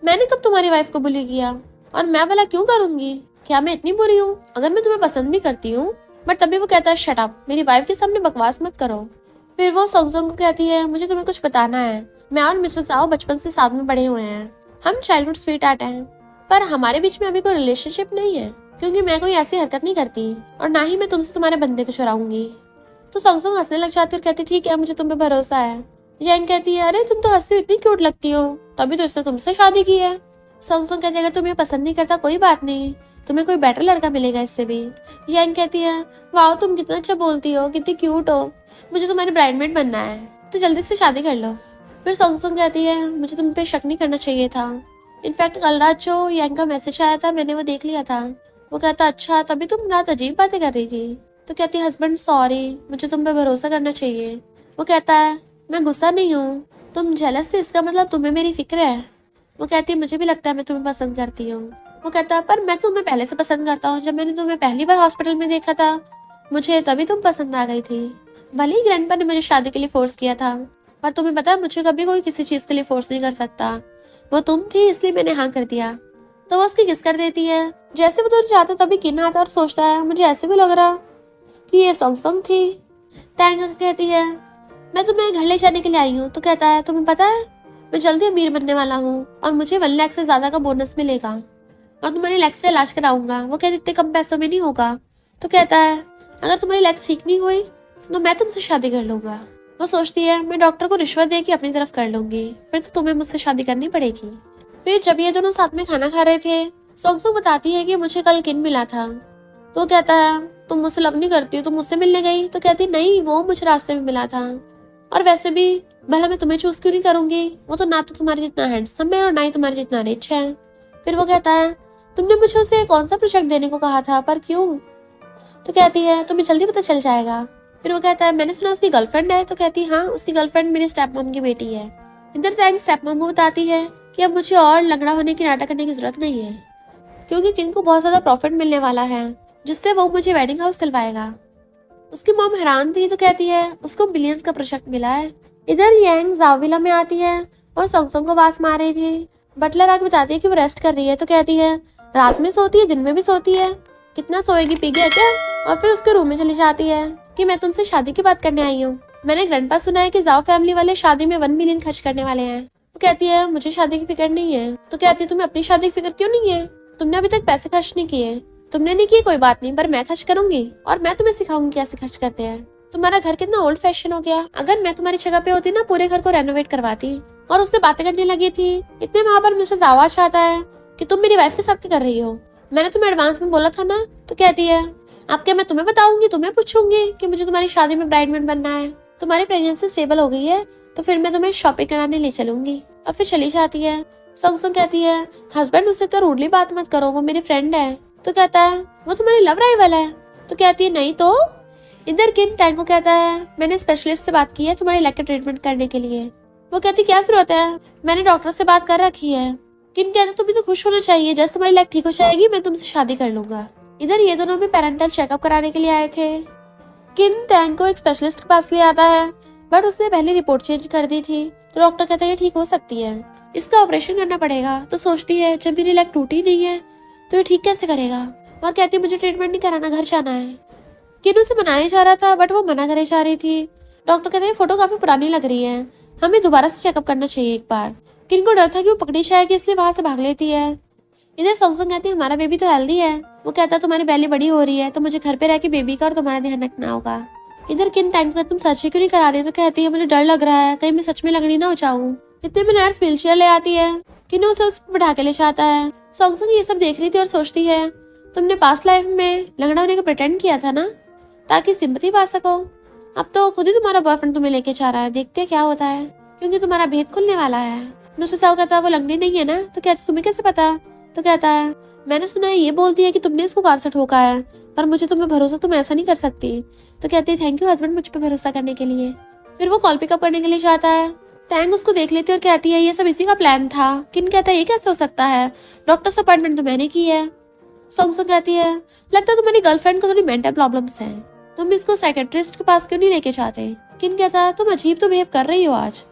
मैंने कब तुम्हारी वाइफ को बुली किया, और मैं भला क्यों करूंगी, क्या मैं इतनी बुरी हूँ, अगर मैं तुम्हें पसंद भी करती हूँ। बट तभी वो कहता है शट अप, मेरी वाइफ के सामने बकवास मत करो। फिर वो सॉन्ग को कहती है मुझे तुम्हें कुछ बताना है, मैं और मिस्टर जाओ बचपन से साथ में बड़े हुए हैं, हम चाइल्डहुड स्वीट आर्ट हैं, पर हमारे बीच में अभी कोई रिलेशनशिप नहीं है, क्योंकि मैं कोई ऐसी हरकत नहीं करती और ना ही मैं तुमसे तुम्हारे बंदे को चुराऊंगी। तो सॉन्ग हंसने लग जाती है और कहती ठीक है मुझे तुम पे भरोसा है। यांग कहती है अरे तुम तो हंसती इतनी क्यूट लगती हो, तभी तो इसने तुमसे शादी की है। सॉन्ग कहती है अगर तुम्हें पसंद नहीं करता कोई बात नहीं, तुम्हें कोई बेटर लड़का मिलेगा इससे भी। यांग कहती है वाह तुम कितना अच्छा बोलती हो, कितनी क्यूट हो, मुझे तुम्हारी ब्राइडमेड बनना है, तो जल्दी से शादी कर लो। फिर सॉन्ग कहती है मुझे तुम पे शक नहीं करना चाहिए था, इनफैक्ट कल रात जो यांग का मैसेज आया था मैंने वो देख लिया था। वो कहता अच्छा तभी तुम रात अजीब बातें कर रही थी। तो कहती हस्बैंड सॉरी, मुझे तुम पे भरोसा करना चाहिए। वो कहता है मैं गुस्सा नहीं हूँ, तुम जेलस थे इसका मतलब तुम्हें मेरी फिक्र है। वो कहती है मुझे भी लगता है मैं तुम्हें पसंद करती हूँ। वो कहता है पर मैं तुम्हें पहले से पसंद करता हूँ, जब मैंने तुम्हें पहली बार हॉस्पिटल में देखा था मुझे तभी तुम पसंद आ गई थी, भले ही ग्रैंडपा ने मुझे शादी के लिए फोर्स किया था, पर तुम्हें पता है मुझे कभी कोई किसी चीज के लिए फोर्स नहीं कर सकता, वो तुम थी इसलिए मैंने हाँ कर दिया। तो वो उसकी किस कर देती है। जैसे वो तो चाहता तभी किन आता और सोचता है मुझे ऐसे भी लग रहा कि ये सॉन्ग थी। टैंग कहती है मैं तुम्हें घर ले जाने के लिए आई हूँ। तो कहता है तुम्हें पता है मैं जल्दी अमीर बनने वाला हूँ और मुझे 1 लाख से ज्यादा का बोनस मिलेगा और तुम्हारी लेग्स का इलाज कराऊंगा। वो कहती इतने कम पैसों में नहीं होगा। तो कहता है अगर तुम्हारी लेग्स ठीक नहीं हुई तो मैं तुमसे शादी कर लूंगा। वो सोचती है मैं डॉक्टर को रिश्वत दे के अपनी तरफ कर लूंगी, फिर तो तुम्हें मुझसे शादी करनी पड़ेगी। फिर जब ये दोनों साथ में खाना खा रहे थे सॉन्ग बताती है कि मुझे कल किन मिला था। तो कहता है तुम मुझसे लव नहीं करती हो, तुम मुझसे मिलने गई। तो कहती नहीं वो मुझे रास्ते में मिला था, और वैसे भी भला मैं तुम्हें चूज क्यों नहीं करूंगी, वो तो ना तो तुम्हारे जितना हैंडसम है और ना ही तुम्हारे जितना रिच है। फिर वो कहता है तुमने मुझे उसे कौन सा प्रोजेक्ट देने को कहा था, पर क्यों। तो कहती है तुम्हें जल्दी पता चल जाएगा। फिर वो कहता है मैंने सुना उसकी गर्लफ्रेंड है। तो कहती हाँ उसकी गर्लफ्रेंड मेरी स्टेप मॉम की बेटी है। इधर टैंग स्टेप मॉम को बताती है कि अब मुझे और लंगड़ा होने की नाटक करने की जरूरत नहीं है, क्योंकि किन को बहुत ज्यादा प्रॉफिट मिलने वाला है जिससे वो मुझे वेडिंग हाउस दिलवाएगा। उसकी मॉम हैरान थी। तो कहती है उसको बिलियंस का प्रोजेक्ट मिला है। इधर यांग जाविला में आती है और सॉन्ग को वास मार रही थी। बटलर आके बताती है कि वो रेस्ट कर रही है। तो कहती है रात में सोती है दिन में भी सोती है, कितना सोएगी, पी गया क्या। और फिर उसके रूम में चली जाती है कि मैं तुमसे शादी की बात करने आई हूँ, मैंने ग्रैंडपा सुना है कि जाओ फैमिली वाले शादी में 1 मिलियन खर्च करने वाले हैं। वो कहती है मुझे शादी की फिक्र नहीं है। तो कहती है तुम्हें अपनी शादी की फिक्र क्यों नहीं है, तुमने अभी तक पैसे खर्च नहीं किए। तुमने नहीं किए कोई बात नहीं, पर मैं खर्च करूंगी और मैं तुम्हें सिखाऊंगी कैसे खर्च करते हैं। तुम्हारा घर कितना ओल्ड फैशन हो गया, अगर मैं तुम्हारी जगह पे होती ना पूरे घर को रेनोवेट करवाती। और उससे बातें करने लगी थी। इतने वहां पर मिस्टर आवाज आता है कि तुम मेरी वाइफ के साथ क्या कर रही हो, मैंने तुम्हें एडवांस में बोला था ना। तो कहती है अब क्या मैं तुम्हें बताऊंगी, तुम्हें पूछूंगी कि मुझे तुम्हारी शादी में ब्राइडमेड बनना है, तुम्हारी प्रेगनेंसी स्टेबल हो गई है तो फिर मैं तुम्हें शॉपिंग कराने ले चलूंगी। और फिर चली जाती है। सॉन्ग कहती है हस्बैंड उससे तो रूडली बात मत करो, वो मेरी फ्रेंड है। तो कहता है वो तुम्हारी लव राइवल है। तो कहती है नहीं तो। इधर किन टैंग को कहता है मैंने स्पेशलिस्ट से बात की है तुम्हारे लेग का ट्रीटमेंट करने के लिए। वो कहती क्या जरूरत है, मैंने डॉक्टर से बात कर रखी है। किन कहता तुम्हें तो खुश होना चाहिए, जैसे तुम्हारी लेग ठीक हो जाएगी मैं तुमसे शादी कर लूंगा। इधर ये दोनों भी पेरेंटल चेकअप कराने के लिए आए थे। किन टैंग को एक स्पेशलिस्ट के पास ले आता है, बट उसने पहले रिपोर्ट चेंज कर दी थी। तो डॉक्टर कहता है ये ठीक हो सकती है, इसका ऑपरेशन करना पड़ेगा। तो सोचती है जब मेरी लेग टूटी नहीं है तो ये ठीक कैसे करेगा, और कहती है मुझे ट्रीटमेंट नहीं कराना, घर जाना है। किन उसे मनाने जा रहा था बट वो मना करे जा रही थी। डॉक्टर कहते हैं फोटो काफी पुरानी लग रही है, हमें दोबारा से चेकअप करना चाहिए एक बार। किन को डर था कि वो पकड़ी जाएगी इसलिए वहां से भाग लेती है। इधर सॉन्ग कहती है हमारा बेबी तो हेल्दी है। वो कहता है तुम्हारी बेली बड़ी हो रही है तो मुझे घर पे रह के बेबी का और तुम्हारा ध्यान रखना होगा। इधर किन टाइम को तुम सर्जरी क्यों नहीं करा रही। तो कहती है मुझे डर लग रहा है कहीं मैं सच में लगनी ना हो जाऊं। इतने में नर्स व्हीलचेयर ले आती है। किन उसे उस पर बैठा के ले जाता है। सॉन्ग ये सब देख रही थी और सोचती है, तुमने पास्ट लाइफ में लंगड़ा होने का प्रिटेंड किया था ना, ताकि सिंपैथी पा सको। अब तो खुद ही तुम्हारा बॉयफ्रेंड तुम्हें लेके जा रहा है, देखते हैं क्या होता है, क्योंकि तुम्हारा भेद खुलने वाला है। मिस्टर साहू कहता है वो लंगड़ी नहीं है ना, तो कहती तुम्हें कैसे पता? तो कहता है मैंने सुना है ये बोलती है कि तुमने इसको कार से ठोका है, पर मुझे तुम्हें भरोसा, तुम ऐसा नहीं कर सकती। तो कहती है थैंक यू हस्बैंड मुझ पर भरोसा करने के लिए। फिर वो कॉल पिकअप करने के लिए जाता है। टैंग उसको देख लेती है और कहती है ये सब इसी का प्लान था। किन कहता है ये कैसे हो सकता है, डॉक्टर से अपॉइंटमेंट तो मैंने की है। सॉन्ग कहती है लगता है तुम्हारी गर्लफ्रेंड को थोड़ी मेंटल प्रॉब्लम्स हैं, तुम इसको साइकेट्रिस्ट के पास क्यों नहीं लेके जाते। किन कहता है तुम अजीब तो बिहेव कर रही हो आज,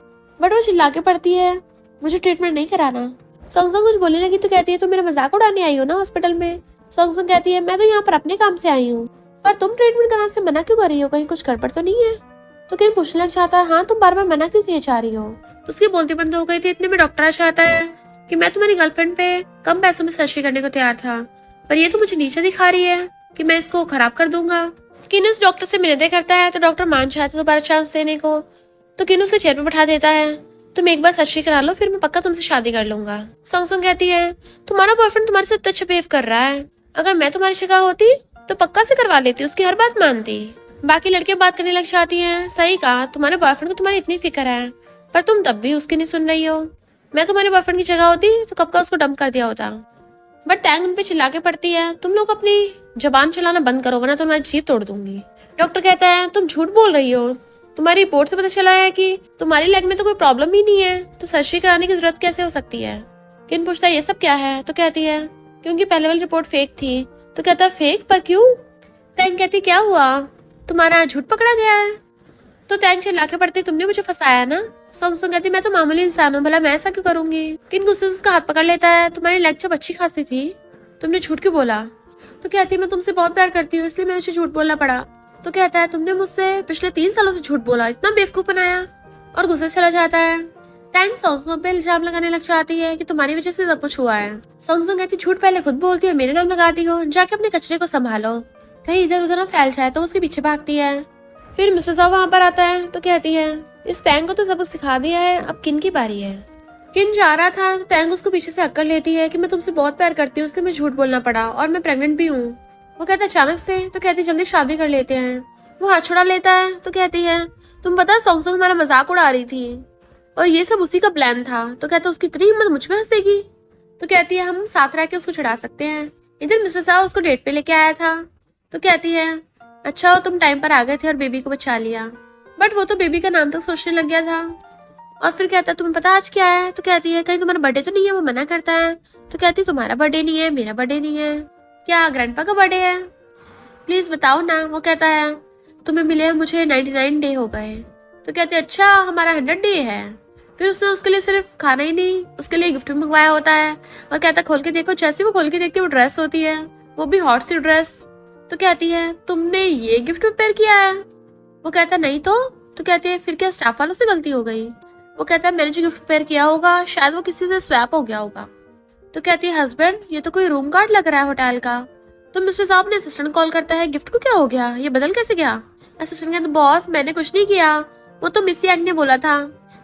बट वो चिल्ला के पड़ती है मुझे ट्रीटमेंट नहीं कराना। सॉन्ग कुछ बोलने लगी तो कहती है तुम मेरा मजाक उड़ाने आई हो ना हॉस्पिटल में। सॉन्ग कहती है मैं तो यहाँ पर अपने काम से आई हूँ, पर तुम ट्रीटमेंट कराने से मना क्यों कर रही हो, कहीं कुछ गड़बड़ तो नहीं है। तो किन पूछने लग जाता है हाँ तुम बार बार मना क्यों किए जा रही हो। उसकी बोलती बंद हो गई थी, इतने में डॉक्टर आ जाता है कि मैं तुम्हारी गर्लफ्रेंड पे कम पैसों में सर्जरी करने को तैयार था, पर ये तो मुझे नीचे दिखा रही है कि मैं इसको खराब कर दूंगा। किन उस डॉक्टर से मिलने करता है तो डॉक्टर मान जाता है दोबारा चांस देने को। तो किन उसे चेयर पे बैठा देता है, तुम एक बार सर्जरी करा लो फिर मैं पक्का तुमसे शादी कर लूंगा। सॉन्ग कहती है तुम्हारा बॉयफ्रेंड तुम्हारे से इतना अच्छा बिहेव कर रहा है, अगर मैं तुम्हारी जगह होती तो पक्का से करवा लेती, उसकी हर बात मानती। बाकी लड़कियां बात करने लग जाती हैं, सही कहा तुम्हारे बॉयफ्रेंड को तुम्हारी इतनी फिक्र है, पर तुम तब भी उसकी नहीं सुन रही हो। मैं तुम्हारे बॉयफ्रेंड की जगह होती तो कब का उसको डंप कर दिया होता। बट टैंग उन पे चिल्ला के पड़ती है तुम लोग अपनी जबान चलाना बंद करो वरना तुम्हारी जीभ तोड़ दूंगी। डॉक्टर कहता है तुम झूठ बोल रही हो, तुम्हारी रिपोर्ट से पता चला है कि तुम्हारी लेग में तो कोई प्रॉब्लम ही नहीं है, तो सर्जरी कराने की जरूरत कैसे हो सकती है। किन पूछता है ये सब क्या है, तो कहती है क्योंकि पहले वाली रिपोर्ट फेक थी। तो कहता है फेक, पर क्यों। टैंग कहती क्या हुआ, तुम्हारा झूठ पकड़ा गया है। तो टैंग चिल्ला के पड़ती तुमने मुझे फंसाया ना। सॉन्ग कहती मैं तो मामूली इंसान हूँ, भला मैं ऐसा क्यों करूंगी। किन गुस्से से उसका हाथ पकड़ लेता है, तुम्हारी लेग जब अच्छी खासी थी तुमने झूठ क्यों बोला। तो कहती है मैं तुमसे बहुत प्यार करती हूँ इसलिए मुझे झूठ बोलना पड़ा। तो कहता है तुमने मुझसे पिछले 3 सालों से झूठ बोला, इतना बेवकूफ बनाया, और गुस्से चला जाता है। टैंग सॉन्ग पे इल्जाम लगाने लग जाती है कि तुम्हारी वजह से सब कुछ हुआ है। सॉन्ग कहती झूठ पहले खुद बोलती है मेरे नाम लगाती हो, जाके अपने कचरे को संभालो, कहीं इधर उधर ना फैल जाए। तो उसके पीछे भागती है। फिर मिस्टर साहब वहां पर आता है तो कहती है इस टैंग को तो सबक सिखा दिया है, अब किन की बारी है। किन जा रहा था तो टैंग उसको पीछे से अक्कर लेती है कि मैं तुमसे बहुत प्यार करती हूँ इसलिए मुझे झूठ बोलना पड़ा और मैं प्रेग्नेंट भी हूँ। वो कहता है अचानक से, तो कहती जल्दी शादी कर लेते हैं। वो हाथ छुड़ा लेता है तो कहती है तुम पता सॉन्ग हमारा मजाक उड़ा रही थी और ये सब उसी का प्लान था। तो कहता उसकी इतनी हिम्मत मुझ में हंसेगी। तो कहती है हम साथ रह के उसको छुड़ा सकते हैं। इधर मिस्टर साहब उसको डेट पे लेके आया था। तो कहती है अच्छा हो तुम टाइम पर आ गए थे और बेबी को बचा लिया, बट वो तो बेबी का नाम तक सोचने लग गया था। और फिर कहता तुम्हें पता आज क्या है। तो कहती है कहीं तुम्हारा बर्थडे तो नहीं है। वो मना करता है। तो कहती तुम्हारा बर्थडे नहीं है, मेरा बर्थडे नहीं है, क्या ग्रैंडपा का बर्थडे है, प्लीज बताओ ना। वो कहता है तुम्हें मिले मुझे 99 डे हो गए। तो कहते अच्छा हमारा 100 डे है। फिर उसने उसके लिए सिर्फ खाना ही नहीं उसके लिए गिफ्ट भी मंगवाया होता है और कहता खोल के देखो। जैसे वो खोल के देखती है वो ड्रेस होती है, वो भी हॉट सी ड्रेस। तो कहती है तुमने ये गिफ्ट प्रिपेयर किया है। वो कहता नहीं तो कहती है फिर क्या स्टाफ वालों से गलती हो गई। वो कहता है मैंने जो गिफ्ट प्रिपेयर किया होगा शायद वो किसी से स्वैप हो गया होगा। तो कहती है हस्बैंड ये तो कोई रूम कार्ड लग रहा है होटल का। तो मिस्टर साहब ने असिस्टेंट कॉल करता है गिफ्ट को क्या हो गया, ये बदल कैसे गया। असिस्टेंट कहता बॉस मैंने कुछ नहीं किया, वो तो मिस यांग ने बोला था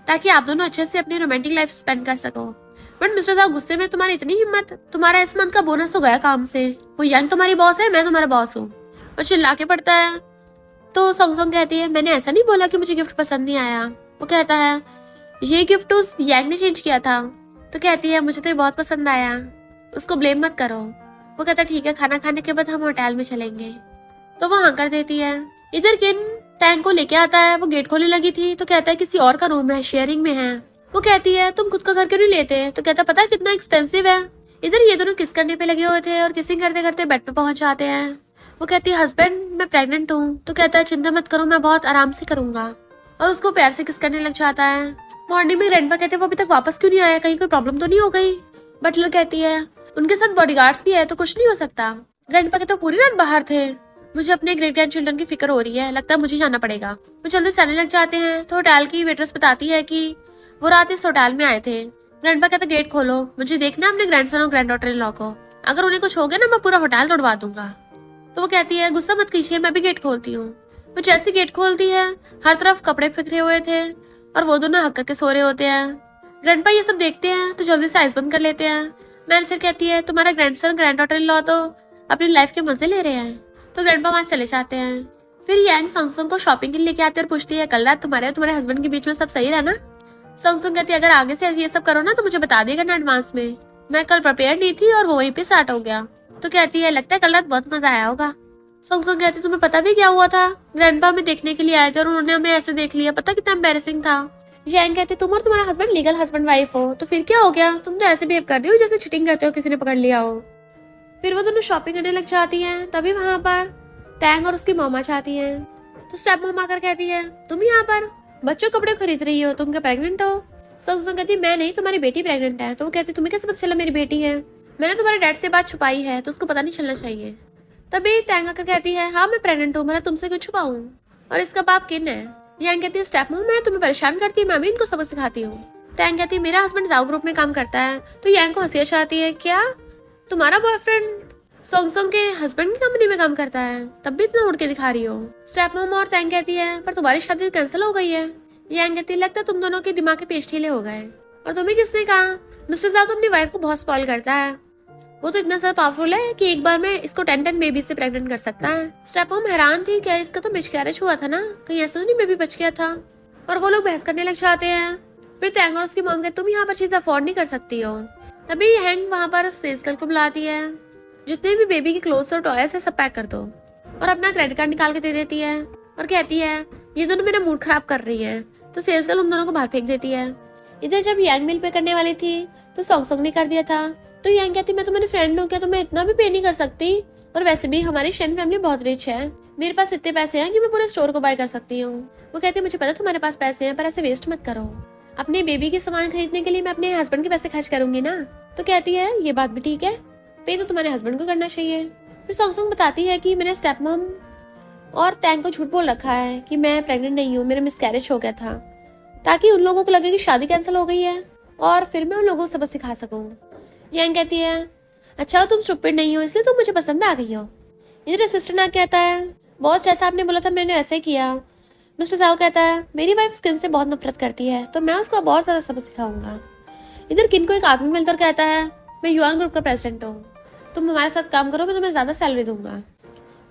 ताकि आप दोनों अच्छे से अपनी रोमांटिक लाइफ स्पेंड कर सको। बट मिस्टर साहब गुस्से में तुम्हारी इतनी हिम्मत, तुम्हारा इस मंथ का बोनस तो गया काम से, वो यांग तुम्हारी बॉस है मैं तुम्हारा बॉस हूँ। और चिल्ला के पड़ता है। तो सॉन्ग कहती है मैंने ऐसा नहीं बोला कि मुझे गिफ्ट पसंद नहीं आया। वो कहता है ये गिफ्ट उस यांग ने चेंज किया था। तो कहती है मुझे तो ये बहुत पसंद आया, उसको ब्लेम मत करो। वो कहता ठीक है खाना खाने के बाद हम होटल में चलेंगे। तो वो हाँ कर देती है। इधर किन टैंक को लेके आता है, वो गेट खोलने लगी थी तो कहता है किसी और का रूम है, शेयरिंग में है। वो कहती है तुम खुद का घर क्यों नहीं लेते। तो कहता पता है कितना एक्सपेंसिव है। इधर ये दोनों किस करने पे लगे हुए थे और किसिंग करते करते बेड पे पहुंच जाते हैं। वो कहती है हस्बैंड मैं प्रेग्नेंट हूँ। तो कहता है चिंता मत करो मैं बहुत आराम से करूंगा, और उसको प्यार से किस करने लग जाता है। मॉर्निंग में ग्रैंडपा कहते हैं वो अभी तक वापस क्यों नहीं आया, कहीं कोई प्रॉब्लम तो नहीं हो गई। बटलर कहती है उनके साथ बॉडीगार्ड्स भी है तो कुछ नहीं हो सकता। ग्रैंडपा कहते पूरी रात बाहर थे, मुझे अपने ग्रेट ग्रैंड चिल्ड्रन की फिक्र हो रही है, लगता है मुझे जाना पड़ेगा। वो जल्दी चलने लग जाते हैं तो होटल की वेट्रेस बताती है कि वो रात इस होटल में आए थे। ग्रैंडपा कहता गेट खोलो, मुझे देखना अपने ग्रैंडसन और ग्रैंड डॉटर इन लॉ को, अगर उन्हें कुछ हो गया ना मैं पूरा होटल तोड़वा दूंगा। तो वो कहती है गुस्सा मत कीजिए मैं भी गेट खोलती हूँ। वो जैसी गेट खोलती है हर तरफ कपड़े बिखरे हुए थे और वो दोनों हक करके सो रहे होते हैं। ग्रैंडपा ये सब देखते हैं तो जल्दी से आइस बंद कर लेते हैं। मैनेजर कहती है तुम्हारा grandson grand daughter in law तो अपनी लाइफ के मजे ले रहे हैं। तो ग्रैंडपा वहां चले जाते हैं। फिर यांग सोंगसोंग को शॉपिंग के लिए लेके आती है और पूछती है कल रात तुम्हारे और तुम्हारे हस्बैंड के बीच में सब सही रहा ना। सोंगसोंग कहती है अगर आगे से ये सब करो ना तो मुझे बता दिएगा ना एडवांस में, मैं कल प्रिपेयर नहीं थी और वो वहीं पे स्टार्ट हो गया। तो कहती है लगता है कल रात बहुत मजा आया होगा। सोंगसोंग कहती है तुम्हें पता भी क्या हुआ था, ग्रैंडपा हमें देखने के लिए आए थे और उन्होंने हमें ऐसे देख लिया, पता कितना एम्बैरेसिंग था। यांग कहते तुम और तुम्हारा हस्बैंड लीगल हस्बैंड वाइफ हो तो फिर क्या हो गया, तुम तो ऐसे बिहेव कर रही हो जैसे चीटिंग करते हो किसी ने पकड़ लिया हो। फिर वो दोनों शॉपिंग करने लग जाती हैं। तभी वहां पर टैंग और उसकी मॉमा चाहती हैं। तो स्टेप मॉम आकर कहती है तुम यहाँ पर बच्चों कपड़े खरीद रही हो, तुम क्या प्रेग्नेंट हो। सोंगसोंग कहती मैं नहीं, तुम्हारी बेटी प्रेग्नेंट है। तो वो कहती तुम्हें कैसे पता चला मेरी बेटी है, मैंने तुम्हारे डैड से बात छुपाई है तो उसको पता नहीं चलना चाहिए। तभी टैंग आकर कहती है हाँ मैं प्रेग्नेंट हूँ, मैं तुमसे क्यों छुपाऊं, और इसका बाप किन है। यांग कहती है स्टेप मॉम मैं तुम्हें परेशान करती है, मैं भी इनको सबक सिखाती हूँ। टैंग कहती है मेरा हस्बैंड जाओ ग्रुप में काम करता है। तो यांग को हंसी आती है क्या तुम्हारा बॉयफ्रेंड सोंगसोंग के हस्बैंड की कंपनी में काम करता है, तब भी इतना उड़ के दिखा रही हो। स्टेप मॉम और टैंग कहती है पर तुम्हारी शादी कैंसिल हो गई है। यांग कहती है लगता है तुम दोनों के दिमाग के पेच ढीले हो गए। और तुम्हें किसने कहा, मिस्टर जाओ तो अपनी वाइफ को बहुत स्पॉइल करता है, वो तो इतना ज्यादा पावरफुल है कि एक बार में इसको 10 बेबी से प्रेग्नेंट कर सकता है। स्टेप मॉम हैरान थी क्या इसका तो मिसकैरेज हुआ था ना, कहीं ऐसा तो नहीं बेबी बच गया था। और वो लोग बहस करने लग जाते हैं। फिर टैंग और उसकी मॉम कहते तुम यहाँ पर चीज अफोर्ड नहीं कर सकती हो। तभी हैंग वहाँ पर सेल्स गर्ल को बुलाती है, जितने भी बेबी के क्लोथ्स और टॉयज है सब पैक कर दो, और अपना क्रेडिट कार्ड निकाल के दे देती है और कहती है ये दोनों मेरा मूड खराब कर रही है। तो सेल्स गर्ल उन दोनों को बाहर फेंक देती है। इधर जब यांग बिल पे करने वाली थी तो सोंगसोंग ने कर दिया था। तो यांग कहती मैं तुम्हारी फ्रेंड हूँ क्या, तो मैं इतना भी पे नहीं कर सकती, और वैसे भी हमारी शेन फैमिली बहुत रिच है, मेरे पास इतने पैसे हैं कि मैं पूरे स्टोर को बाय कर सकती हूँ। वो कहती है मुझे पता तुम्हारे पास पैसे हैं पर ऐसे वेस्ट मत करो, अपने बेबी के सामान खरीदने के लिए मैं अपने हस्बैंड के पैसे खर्च करूंगी ना। तो कहती है ये बात भी ठीक है, पे तो तुम्हारे हस्बैंड को करना चाहिए। फिर सोंगसोंग बताती है कि मैंने स्टेप मॉम और टैंग को झूठ बोल रखा है कि मैं प्रेग्नेंट नहीं हूँ, मेरा मिसकैरेज हो गया था, ताकि उन लोगों को लगे कि शादी कैंसिल हो गई है और फिर मैं उन लोगों को सबक सिखा सकूं। यांग कहती है अच्छा तुम स्टूपिड नहीं हो इसलिए तुम मुझे पसंद आ गई हो। इधर असिस्टेंट आ कहता है बॉस जैसा आपने बोला था मैंने ऐसे किया। मिस्टर जाओ कहता है मेरी वाइफ स्किन से बहुत नफरत करती है तो मैं उसको बहुत ज्यादा सबक सिखाऊंगा। इधर किन को एक आदमी मिलता और कहता है मैं युआन ग्रुप का प्रेसिडेंट हूँ, तुम हमारे साथ काम करो मैं तुम्हें ज्यादा सैलरी दूंगा।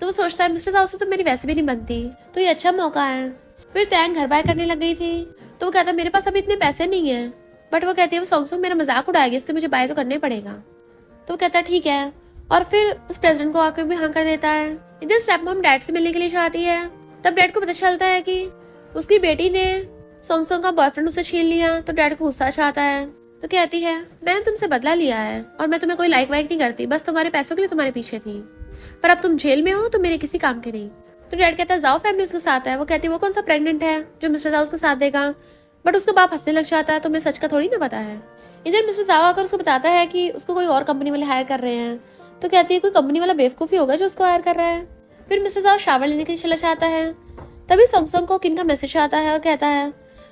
तो वो सोचता है मिस्टर जाओ से तो मेरी वैसे भी नहीं बनती तो ये अच्छा मौका है। फिर टैंग घर बाय करने लग गई थी तो वो कहता है मेरे पास अभी इतने पैसे नहीं है, बट वो कहती है वो सोंगसोंग मेरा मजाक उड़ाएगी इसलिए मुझे बाय तो करना ही पड़ेगा। तो वो कहता है ठीक है, और फिर उस प्रेसिडेंट को आकर भी हाँ कर देता है। इधर स्टेप मॉम डैड से मिलने के लिए चाहती है। तब डैड को पता चलता है कि उसकी बेटी ने सोंगसोंग का बॉयफ्रेंड उसे छीन लिया। तो डैड को गुस्सा चाहता है। तो कहती है मैंने तुमसे बदला लिया है और मैं तुम्हें कोई लाइक वाइक नहीं करती, बस तुम्हारे पैसों के लिए तुम्हारे पीछे थी, पर अब तुम जेल में हो तो मेरे किसी काम के नहीं। तो डैड कहता है जाओ फैमिली उसके साथ है। वो कहती है वो कौन सा प्रेग्नेंट है जो मिस्टर जाओ उसके साथ देगा, बट उसका बाप हंसने लग जाता है, तुम्हें सच का थोड़ी ना पता है। इधर मिस्टर जाओ आकर उसको बताता है कि उसको कोई और कंपनी वाले हायर कर रहे हैं। तो कहती है कोई कंपनी वाला बेवकूफी होगा जो उसको हायर कर रहा है। फिर मिस्टर जाओ शावर लेने के लिए चला जाता है। तभी सोंगसोंग को किन का मैसेज आता है और कहता है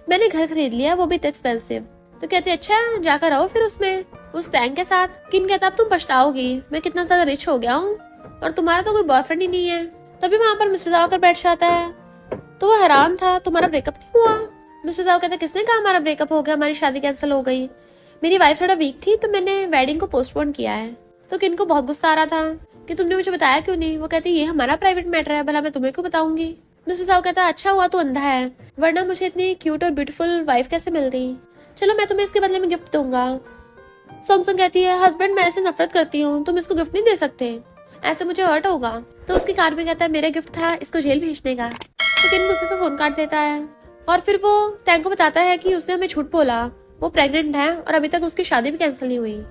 मैंने घर खरीद लिया वो भी इतना एक्सपेंसिव। तो कहते हैं अच्छा जाकर रहो फिर उसमें उस टैंक के साथ। किन कहता अब तुम पछताओगी, मैं कितना ज्यादा रिच हो गया हूँ और तुम्हारा तो कोई बॉयफ्रेंड ही नहीं है। तभी वहां पर मिस्टर जाओ कर बैठ जाता है। तो वो हैरान था तुम्हारा ब्रेकअप नहीं हुआ। मिस्टर जाओ कहता किसने कहा हमारा ब्रेकअप हो गया, हमारी शादी कैंसिल हो गई, मेरी वाइफ थोड़ा वीक थी तो मैंने वेडिंग को पोस्टपोन किया है। तो किन को बहुत गुस्सा आ रहा था कि तुमने मुझे बताया क्यों नहीं। वो कहती ये हमारा प्राइवेट मैटर है, भला मैं तुम्हें क्यों बताऊंगी। मिस्टर जाओ कहता अच्छा हुआ तो अंधा है, वरना मुझे इतनी क्यूट और ब्यूटीफुल वाइफ कैसे मिलती, चलो मैं तुम्हें इसके बदले में गिफ्ट दूंगा। सोंगसोंग कहती है हस्बैंड मैं ऐसे नफरत करती हूँ, तुम इसको गिफ्ट नहीं दे सकते, ऐसे मुझे हर्ट होगा। तो उसकी कार में कहता है मेरा गिफ्ट था इसको जेल भेजने का। तो किन गुस्से से फोन काट देता है और फिर वो टैंग को बताता है कि उसने हमें झूठ बोला, वो प्रेग्नेंट है और अभी तक उसकी शादी भी कैंसिल नहीं हुई।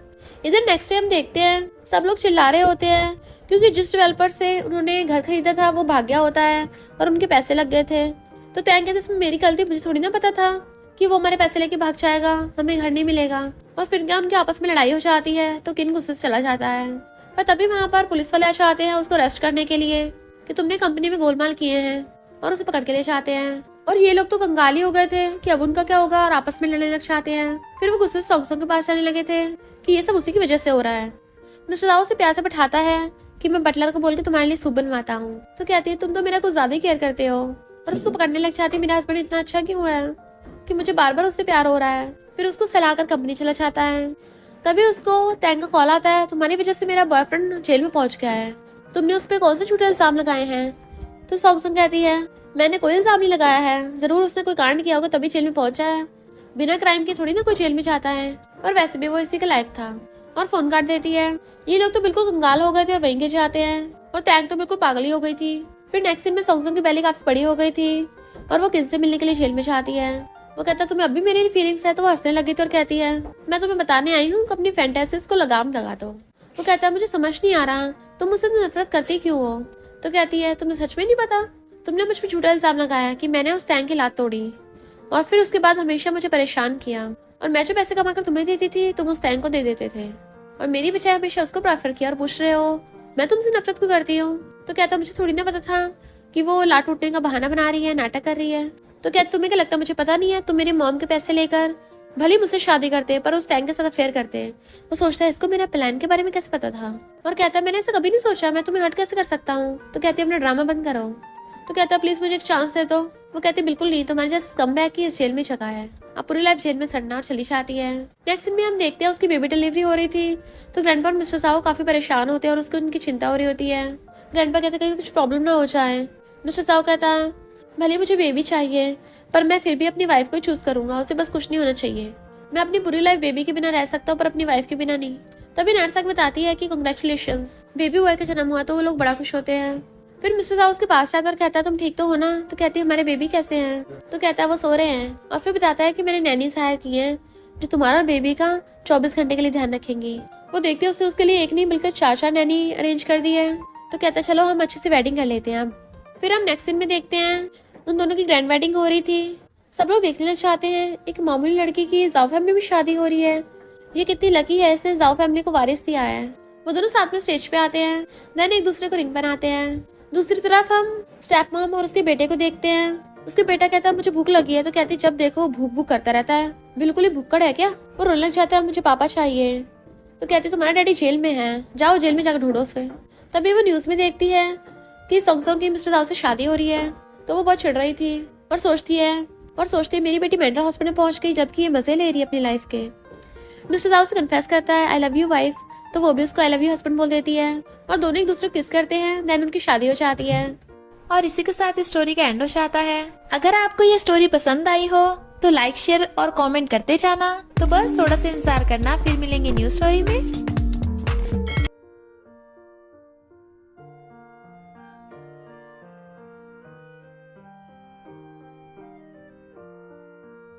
इधर नेक्स्ट डे हम देखते हैं सब लोग चिल्ला रहे होते हैं क्योंकि जिस डेवलपर से उन्होंने घर खरीदा था वो भाग गया होता है और उनके पैसे लग गए थे। तो टैंग कहते इसमें मेरी गलती, मुझे थोड़ी ना पता था कि वो हमारे पैसे लेके भाग जाएगा, हमें घर नहीं मिलेगा। और फिर क्या उनके आपस में लड़ाई हो जाती है तो किन गुस्से से चला जाता है। पर तभी वहां पर पुलिस वाले आ जाते हैं उसको अरेस्ट करने के लिए कि तुमने कंपनी में गोलमाल किए हैं, और उसे पकड़ के ले जाते हैं। और ये लोग तो कंगाली हो गए थे कि अब उनका क्या होगा और आपस में लड़ने लग जाते हैं। फिर वो गुस्से से सोंगसोंग के पास जाने लगे थे कि ये सब उसी की वजह से हो रहा है। मिस्टर जाओ से प्यार से बैठाता है कि मैं बटलर को बोल के तुम्हारे लिए सूप बनवाता हूँ। तो कहती है तुम तो मेरा कुछ ज्यादा ही केयर करते हो, और उसको पकड़ने लग जाती है मेरा हस्बैंड इतना अच्छा क्यों है कि मुझे बार बार उससे प्यार हो रहा है। फिर उसको सलाह कर कंपनी चला जाता है। तभी उसको टैंग का कॉल आता है, तुम्हारी वजह से मेरा बॉयफ्रेंड जेल में पहुंच गया है, तुमने उस पर कौन से झूठे इल्जाम लगाए हैं। तो सॉन्ग कहती है, मैंने कोई इल्जाम नहीं लगाया है, जरूर उसने कोई कांड किया होगा तभी जेल में पहुंचा है, बिना क्राइम के थोड़ी ना कोई जेल में जाता है, और वैसे भी वो इसी के लायक था। और फोन काट देती है। ये लोग तो बिल्कुल कंगाल हो गए थे और वहीं गिर जाते हैं, और टैंग तो बिल्कुल पागल ही हो गई थी। फिर नेक्स्ट सीन में सॉन्ग की पहले काफी बड़ी हो गई थी और वो किन से मिलने के लिए जेल में जाती है। वो कहता है, तुम्हें अभी मेरी फीलिंग्स है, तो वो हंसने लगी थी और कहती है, मैं तुम्हें बताने आई हूँ कि अपनी फैंटेसीज को लगाम लगा दो। वो कहता है, मुझे समझ नहीं आ रहा तुम मुझसे नफरत करती क्यों हो। तो कहती है, तुम्हें सच में नहीं पता, तुमने मुझ पर झूठा इल्जाम लगाया कि मैंने उस टैंक की लात तोड़ी, और फिर उसके बाद हमेशा मुझे परेशान किया, और मैं जो पैसे कमाकर तुम्हें देती थी तुम उस टैंक को दे देते थे, और मेरी बजाय हमेशा उसको प्रेफर किया, और पूछ रहे हो मैं तुमसे नफरत क्यों करती हूँ। तो कहता, मुझे थोड़ी ना पता था कि वो लात टूटने का बहाना बना रही है, नाटक कर रही है। तो क्या तुम्हें क्या लगता, मुझे पता नहीं है, तुम मेरे मॉम के पैसे लेकर भले मुझसे शादी करते पर उस टैंक के साथ अफेयर करते। वो सोचता है, इसको मेरा प्लान के बारे में कैसे पता था, और कहता है, मैंने ऐसा कभी नहीं सोचा, मैं तुम्हें हर्ट कैसे कर सकता हूँ। तो कहती है, अपना ड्रामा बंद करो। तो कहता है, प्लीज मुझे एक चांस दे दो। वो कहते, बिल्कुल नहीं, तुम्हारे जैसे स्कमबैग की इस जेल में जगह है, अब पूरी लाइफ जेल में सड़ना, और चली जाती है। नेक्स्ट सीन में हम देखते हैं उसकी बेबी डिलीवरी हो रही थी, तो ग्रैंडपा और मिस्टर साहू काफी परेशान होते हैं और उसकी उनकी चिंता हो रही होती है। ग्रैंडपा कहते, कहीं कुछ प्रॉब्लम ना हो जाए। मिस्टर साहू कहता, भले मुझे बेबी चाहिए पर मैं फिर भी अपनी वाइफ को चूज करूंगा, उसे बस कुछ नहीं होना चाहिए, मैं अपनी पूरी लाइफ बेबी के बिना रह सकता हूँ पर अपनी वाइफ के बिना नहीं। तभी नर्सक बताती है कि कांग्रेचुलेशंस, बेबी बॉय का जन्म हुआ। तो वो लोग बड़ा खुश होते हैं। फिर मिस्टर साहू उसके पास जाता और कहता है, तुम ठीक तो हो ना। तो कहती है, हमारे बेबी कैसे हैं। तो कहता है, वो सो रहे हैं। और फिर बताता है कि मैंने नैनी हायर की है जो तुम्हारा और बेबी का 24 घंटे के लिए ध्यान रखेंगी। वो देखते उसने उसके लिए एक नहीं बल्कि 4 नैनी अरेंज कर दी है। तो कहता है, चलो हम अच्छे से वेडिंग कर लेते हैं अब। फिर हम नेक्स्ट सीन में देखते हैं उन दोनों की ग्रैंड वेडिंग हो रही थी। सब लोग देखने लग चाहते हैं, एक मामूली लड़की की जाओ फैमिली में शादी हो रही है, ये कितनी लकी है, इसने जाओ फैमिली को वारिस दिया है। वो दोनों साथ में स्टेज पे आते हैं, देन एक दूसरे को रिंग बनाते हैं। दूसरी तरफ हम स्टेप मॉम और उसके बेटे को देखते हैं। उसके बेटा कहता है, मुझे भूख लगी है। तो कहती, जब देखो भूख भूख करता रहता है, बिल्कुल ही भुक्कड़ है क्या। वो रोने लग जाता है, मुझे पापा चाहिए। तो कहती, तुम्हारा डैडी जेल में है, जाओ जेल में जाकर ढूंढो उसे। तभी वो न्यूज में देखती है कि सॉन्ग की मिस्टर साहू से शादी हो रही है। तो वो बहुत चिढ़ रही थी और सोचती है मेरी बेटी मेंटल हॉस्पिटल में पहुंच गई, जबकि ये मजे ले रही है अपनी लाइफ के। मिस्टर साहू से कन्फेस करता है, आई लव यू वाइफ। तो वो भी उसको आई लव यू हस्बैंड बोल देती है, और दोनों एक दूसरे को किस करते हैं। देन उनकी शादी हो जाती है, और इसी के साथ स्टोरी का एंड हो जाता है। अगर आपको ये स्टोरी पसंद आई हो तो लाइक शेयर और कमेंट करते जाना। तो बस थोड़ा सा इंतजार करना, फिर मिलेंगे न्यू स्टोरी में।